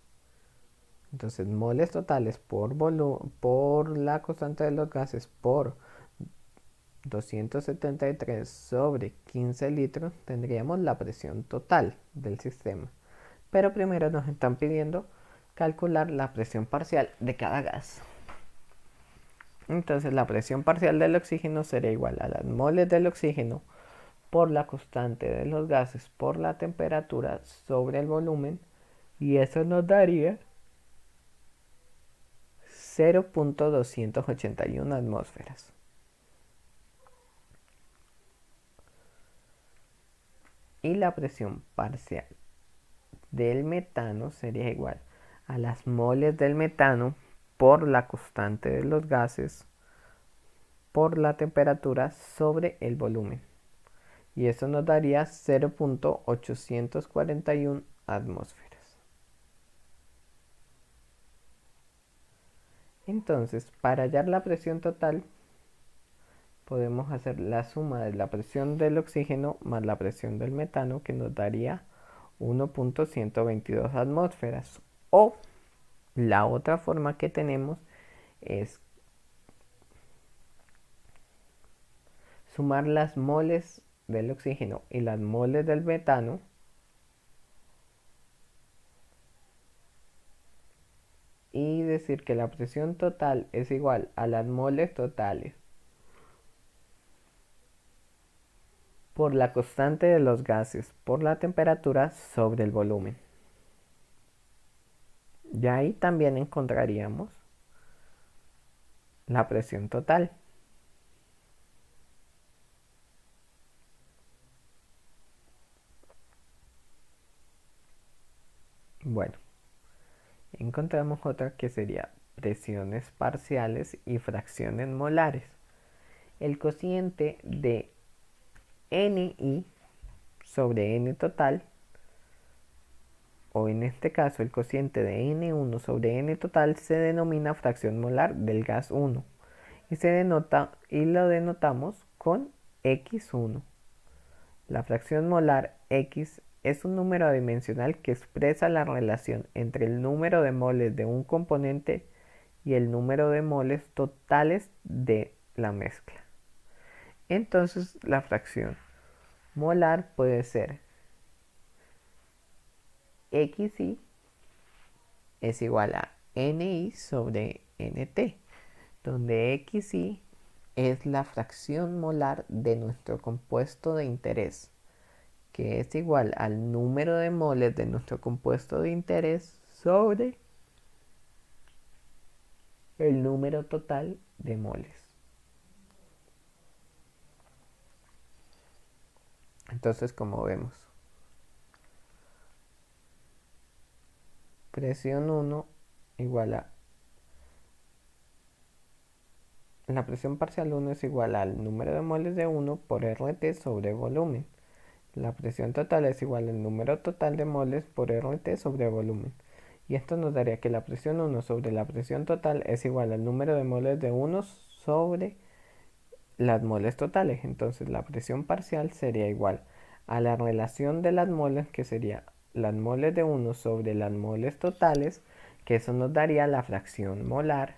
Speaker 1: Entonces, moles totales por la constante de los gases por 273 sobre 15 litros, tendríamos la presión total del sistema. Pero primero nos están pidiendo calcular la presión parcial de cada gas. Entonces, la presión parcial del oxígeno sería igual a las moles del oxígeno por la constante de los gases por la temperatura sobre el volumen, y eso nos daría 0.281 atmósferas. Y la presión parcial del metano sería igual a las moles del metano por la constante de los gases por la temperatura sobre el volumen. Y eso nos daría 0.841 atmósferas. Entonces, para hallar la presión total, podemos hacer la suma de la presión del oxígeno más la presión del metano, que nos daría 1.122 atmósferas. O la otra forma que tenemos es sumar las moles del oxígeno y las moles del metano y decir que la presión total es igual a las moles totales por la constante de los gases por la temperatura sobre el volumen. Y ahí también encontraríamos la presión total. Bueno, encontramos otra que sería presiones parciales y fracciones molares. El cociente de Ni sobre N total, o en este caso el cociente de N1 sobre N total, se denomina fracción molar del gas 1 y lo denotamos con X1. La fracción molar X es un número adimensional que expresa la relación entre el número de moles de un componente y el número de moles totales de la mezcla. Entonces la fracción molar puede ser XI es igual a NI sobre NT, donde XI es la fracción molar de nuestro compuesto de interés, que es igual al número de moles de nuestro compuesto de interés sobre el número total de moles. Entonces, como vemos, presión 1 igual a la presión parcial 1 es igual al número de moles de 1 por RT sobre volumen. La presión total es igual al número total de moles por RT sobre volumen. Y esto nos daría que la presión 1 sobre la presión total es igual al número de moles de 1 sobre las moles totales. Entonces la presión parcial sería igual a la relación de las moles, que sería las moles de 1 sobre las moles totales, que eso nos daría la fracción molar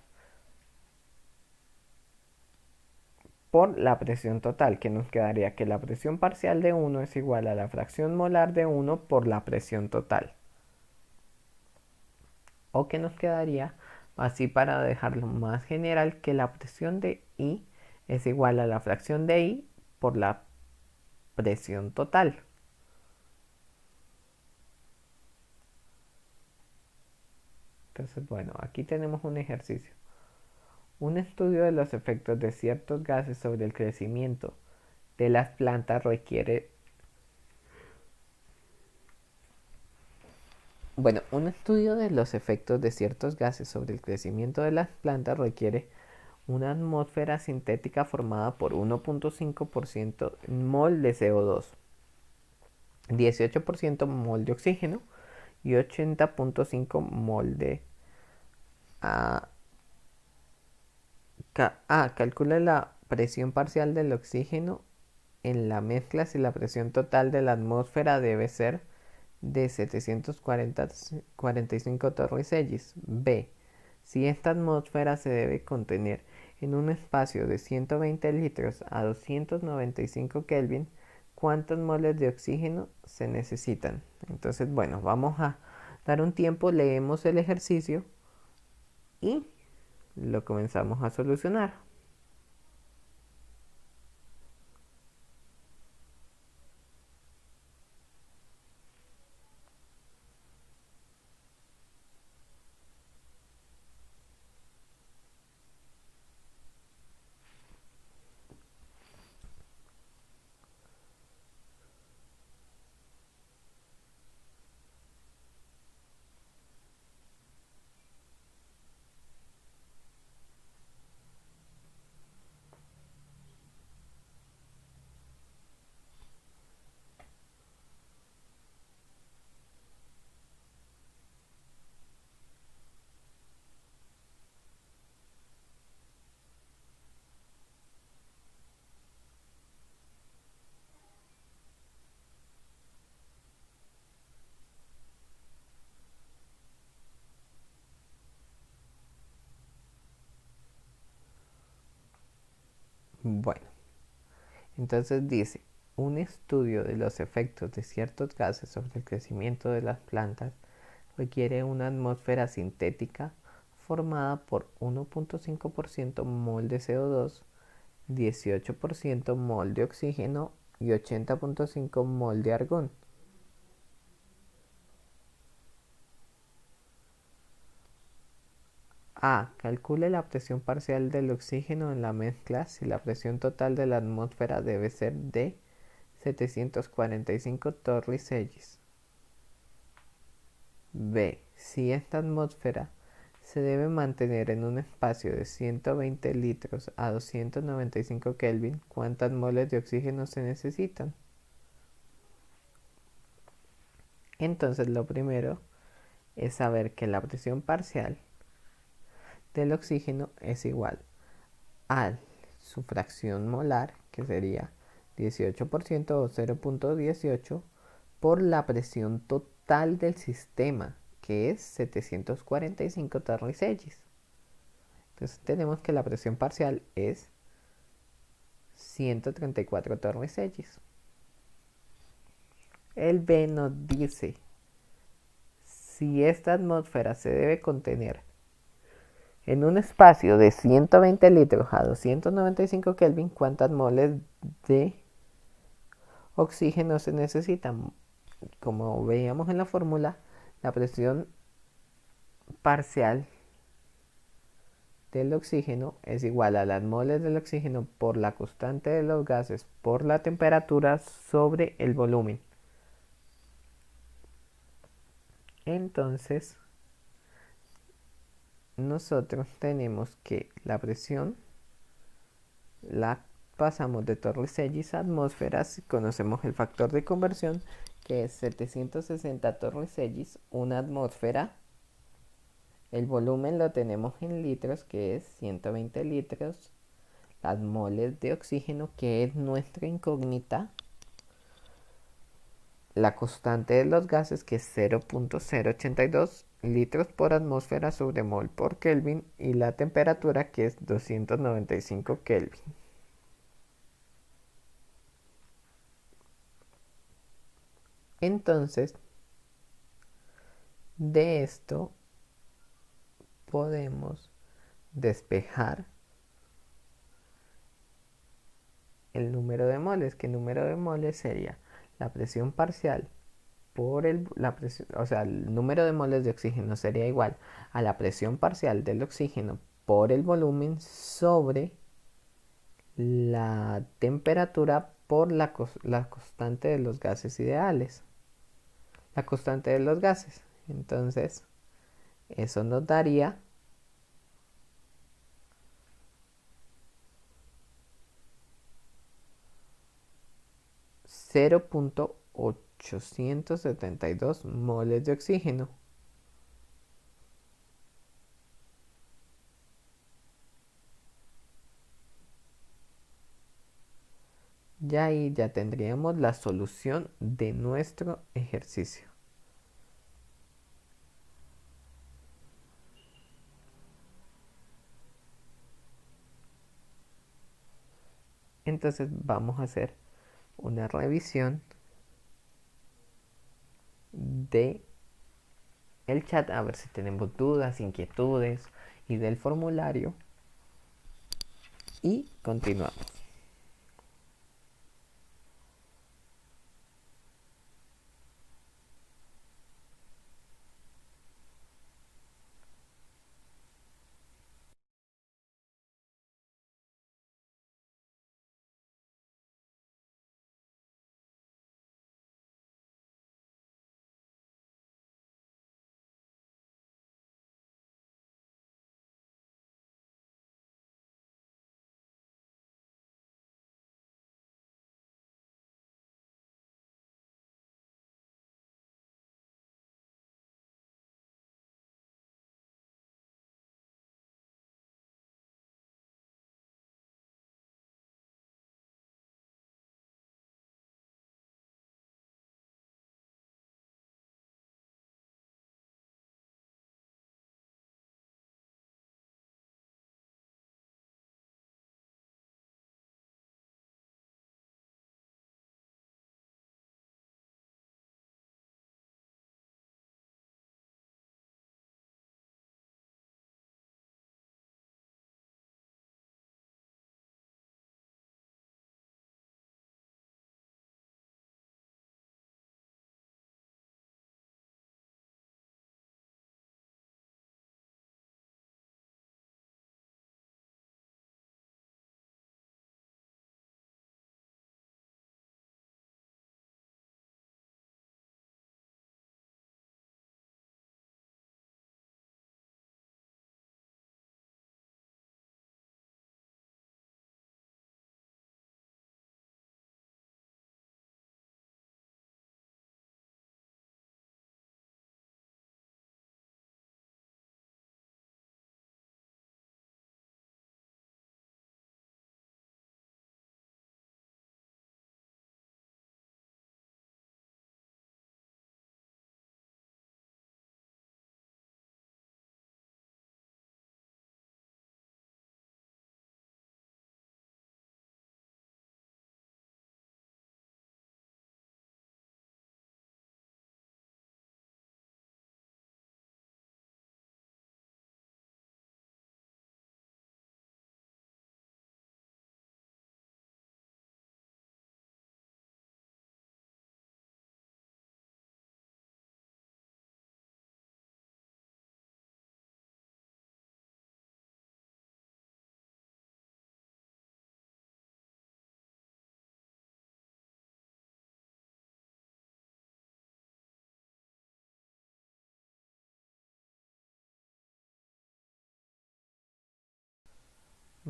Speaker 1: por la presión total, que nos quedaría que la presión parcial de 1 es igual a la fracción molar de 1 por la presión total. O que nos quedaría, así para dejarlo más general, que la presión de I es igual a la fracción de I por la presión total. Entonces, bueno, aquí tenemos un ejercicio. Un estudio de los efectos de ciertos gases sobre el crecimiento de las plantas requiere... Bueno, un estudio de los efectos de ciertos gases sobre el crecimiento de las plantas requiere una atmósfera sintética formada por 1.5% mol de CO2, 18% mol de oxígeno y 80.5 mol de... calcula la presión parcial del oxígeno en la mezcla si la presión total de la atmósfera debe ser de 745 torricellis. B. Si esta atmósfera se debe contener en un espacio de 120 litros a 295 Kelvin, ¿cuántos moles de oxígeno se necesitan? Entonces, bueno, vamos a dar un tiempo, leemos el ejercicio y lo comenzamos a solucionar. Bueno, entonces dice, un estudio de los efectos de ciertos gases sobre el crecimiento de las plantas requiere una atmósfera sintética formada por 1.5% mol de CO2, 18% mol de oxígeno y 80.5 mol de argón. A. Calcule la presión parcial del oxígeno en la mezcla si la presión total de la atmósfera debe ser de 745 torricellis. B. Si esta atmósfera se debe mantener en un espacio de 120 litros a 295 Kelvin, ¿cuántas moles de oxígeno se necesitan? Entonces lo primero es saber que la presión parcial del oxígeno es igual a su fracción molar, que sería 18% o 0.18, por la presión total del sistema, que es 745 torricellis. Entonces tenemos que la presión parcial es 134 torricellis. El B nos dice, si esta atmósfera se debe contener en un espacio de 120 litros a 295 Kelvin, ¿cuántas moles de oxígeno se necesitan? Como veíamos en la fórmula, la presión parcial del oxígeno es igual a las moles del oxígeno por la constante de los gases por la temperatura sobre el volumen. Entonces, nosotros tenemos que la presión la pasamos de Torricellis a atmósferas y conocemos el factor de conversión, que es 760 Torricellis, una atmósfera. El volumen lo tenemos en litros, que es 120 litros. Las moles de oxígeno, que es nuestra incógnita. La constante de los gases, que es 0.082 litros por atmósfera sobre mol por Kelvin. Y la temperatura, que es 295 Kelvin. Entonces, de esto podemos despejar el número de moles, que el número de moles sería la presión parcial por la presión, o sea, el número de moles de oxígeno sería igual a la presión parcial del oxígeno por el volumen sobre la temperatura por la constante de los gases ideales, la constante de los gases. Entonces, eso nos daría 0.872 moles de oxígeno. Y ahí ya tendríamos la solución de nuestro ejercicio. Entonces vamos a hacer una revisión de el chat a ver si tenemos dudas, inquietudes y del formulario y continuamos.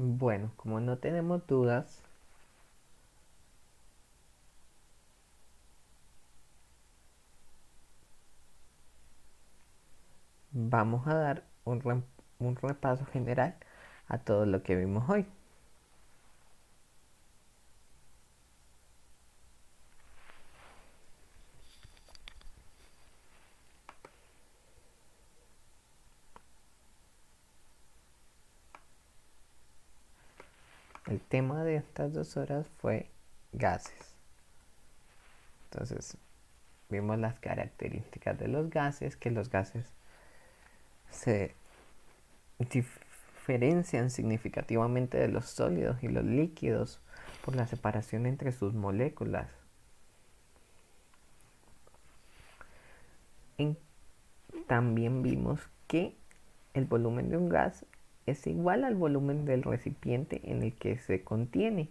Speaker 1: Bueno, como no tenemos dudas, vamos a dar un repaso general a todo lo que vimos hoy. El tema de estas 2 horas fue gases. Entonces, vimos las características de los gases, que los gases se diferencian significativamente de los sólidos y los líquidos por la separación entre sus moléculas. También vimos que el volumen de un gas es igual al volumen del recipiente en el que se contiene.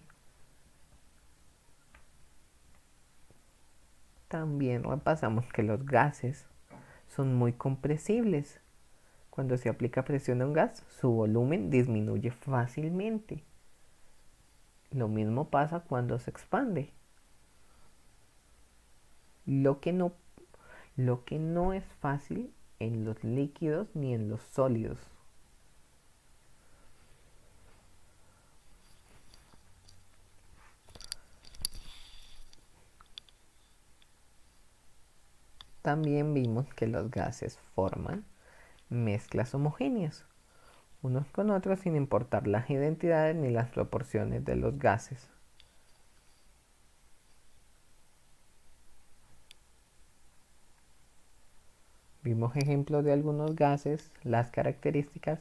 Speaker 1: También repasamos que los gases son muy compresibles. Cuando se aplica presión a un gas, su volumen disminuye fácilmente. Lo mismo pasa cuando se expande. Lo que no es fácil en los líquidos ni en los sólidos. También vimos que los gases forman mezclas homogéneas, unos con otros sin importar las identidades ni las proporciones de los gases. Vimos ejemplos de algunos gases, las características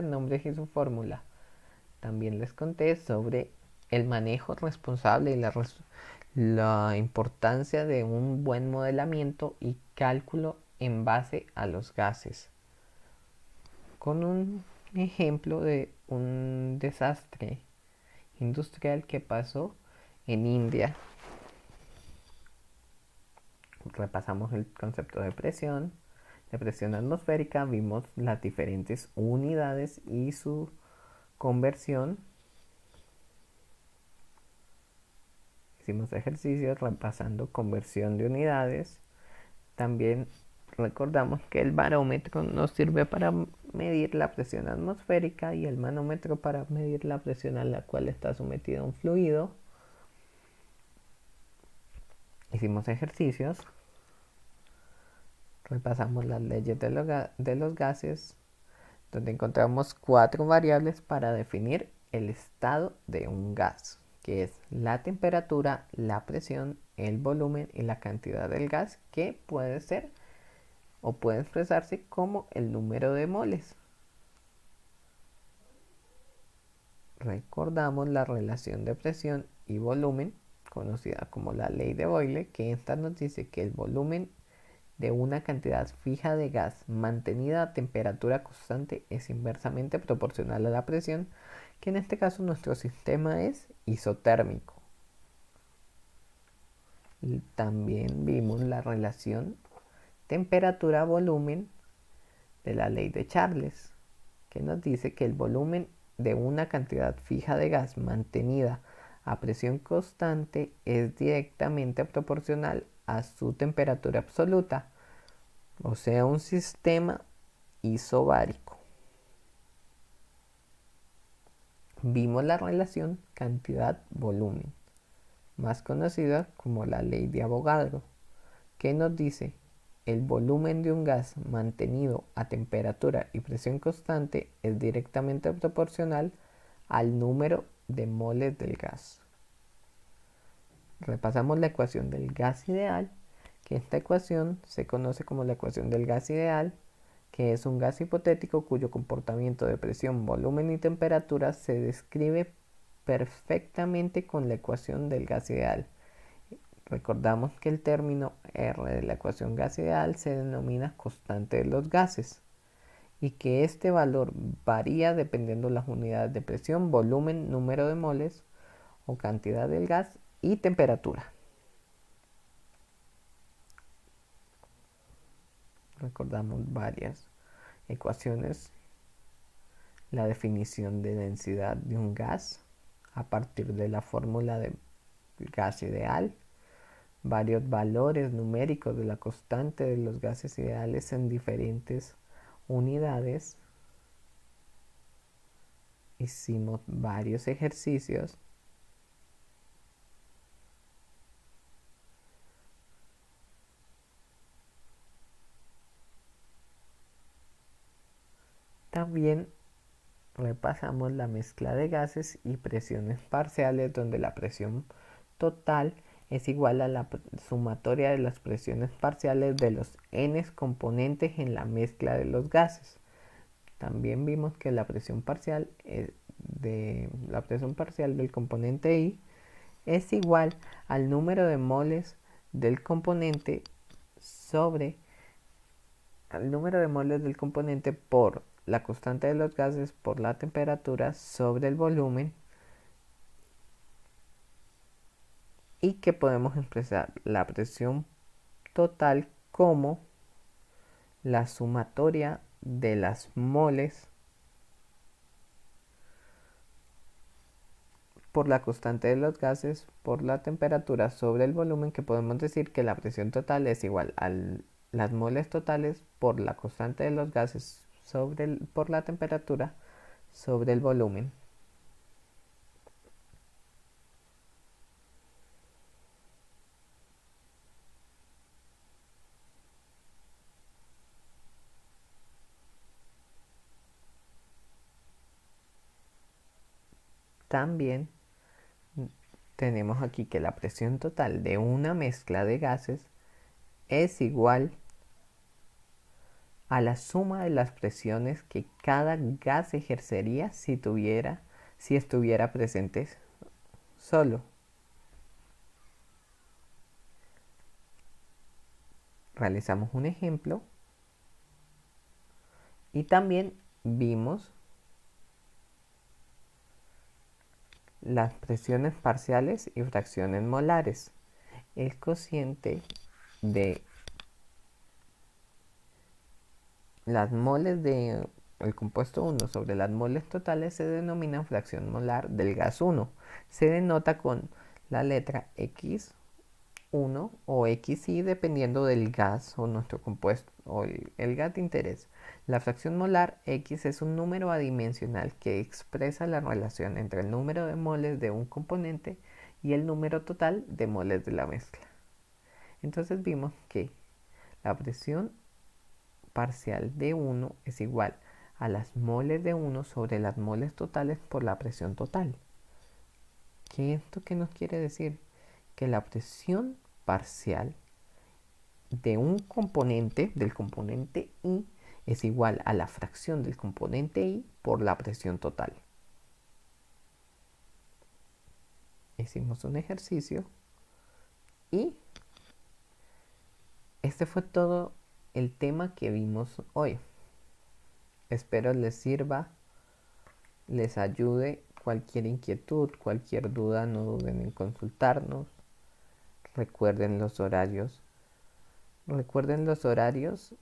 Speaker 1: nombres y su fórmula. También les conté sobre el manejo responsable y la importancia de un buen modelamiento y cálculo en base a los gases. Con un ejemplo de un desastre industrial que pasó en India. Repasamos el concepto de presión atmosférica, vimos las diferentes unidades y su conversión. Hicimos ejercicios repasando conversión de unidades. También recordamos que el barómetro nos sirve para medir la presión atmosférica y el manómetro para medir la presión a la cual está sometido un fluido. Hicimos ejercicios. Repasamos las leyes de los gases, donde encontramos 4 variables para definir el estado de un gas, que es la temperatura, la presión, el volumen y la cantidad del gas, que puede ser o puede expresarse como el número de moles. Recordamos la relación de presión y volumen, conocida como la ley de Boyle, que esta nos dice que el volumen de una cantidad fija de gas mantenida a temperatura constante es inversamente proporcional a la presión, que en este caso nuestro sistema es isotérmico. Y también vimos la relación temperatura-volumen de la ley de Charles, que nos dice que el volumen de una cantidad fija de gas mantenida a presión constante es directamente proporcional a su temperatura absoluta, o sea, un sistema isobárico. Vimos la relación cantidad-volumen, más conocida como la ley de Avogadro, que nos dice el volumen de un gas mantenido a temperatura y presión constante es directamente proporcional al número de moles del gas. Repasamos la ecuación del gas ideal, que esta ecuación se conoce como la ecuación del gas ideal, que es un gas hipotético cuyo comportamiento de presión, volumen y temperatura se describe perfectamente con la ecuación del gas ideal. Recordamos que el término R de la ecuación gas ideal se denomina constante de los gases y que este valor varía dependiendo de las unidades de presión, volumen, número de moles o cantidad del gas y temperatura. Recordamos varias ecuaciones, la definición de densidad de un gas a partir de la fórmula de gas ideal, varios valores numéricos de la constante de los gases ideales en diferentes unidades. Hicimos varios ejercicios. También repasamos la mezcla de gases y presiones parciales, donde la presión total es igual a la sumatoria de las presiones parciales de los n componentes en la mezcla de los gases. También vimos que la presión parcial del componente I es igual al número de moles del componente por la constante de los gases por la temperatura sobre el volumen, y que podemos expresar la presión total como la sumatoria de las moles por la constante de los gases por la temperatura sobre el volumen, que podemos decir que la presión total es igual a las moles totales por la constante de los gases por la temperatura sobre el volumen. También tenemos aquí que la presión total de una mezcla de gases es igual a la suma de las presiones que cada gas ejercería si estuviera presente solo. Realizamos un ejemplo y también vimos las presiones parciales y fracciones molares. El cociente de las moles del compuesto 1 sobre las moles totales se denomina fracción molar del gas 1. Se denota con la letra X1 o XI dependiendo del gas o nuestro compuesto o el gas de interés. La fracción molar X es un número adimensional que expresa la relación entre el número de moles de un componente y el número total de moles de la mezcla. Entonces vimos que la presión parcial de 1 es igual a las moles de 1 sobre las moles totales por la presión total. ¿Esto qué nos quiere decir? Que la presión parcial de un componente, del componente I, es igual a la fracción del componente I por la presión total. Hicimos un ejercicio y este fue todo el tema que vimos hoy. Espero les sirva, les ayude. Cualquier inquietud, cualquier duda, no duden en consultarnos. Recuerden los horarios. Recuerden los horarios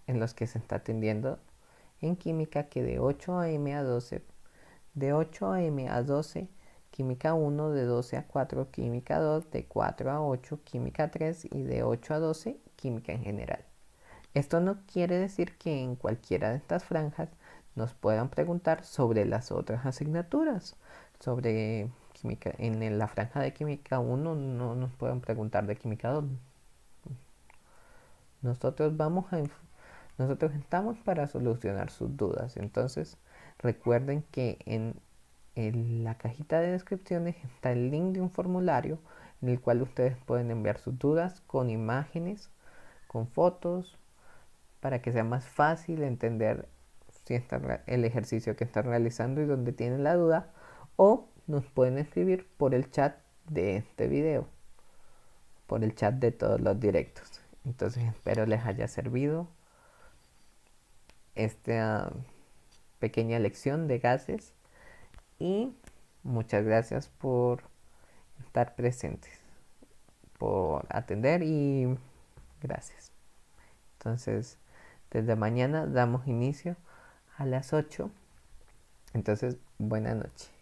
Speaker 1: en los que se está atendiendo en química, que de 8 a.m. a 12, de 8 a.m. a 12, química 1, de 12 a 4, química 2, de 4 a 8, química 3 y de 8 a 12, química en general. Esto no quiere decir que en cualquiera de estas franjas nos puedan preguntar sobre las otras asignaturas. Sobre química, en la franja de química 1 no nos pueden preguntar de química 2. Nosotros estamos para solucionar sus dudas. Entonces, recuerden que en la cajita de descripciones está el link de un formulario en el cual ustedes pueden enviar sus dudas con imágenes, con fotos, para que sea más fácil entender el ejercicio que están realizando y donde tienen la duda, o nos pueden escribir por el chat de este video, por el chat de todos los directos. Entonces espero les haya servido esta pequeña lección de gases y muchas gracias por estar presentes. por atender y gracias. Entonces, desde mañana damos inicio a las 8. Entonces, buena noche.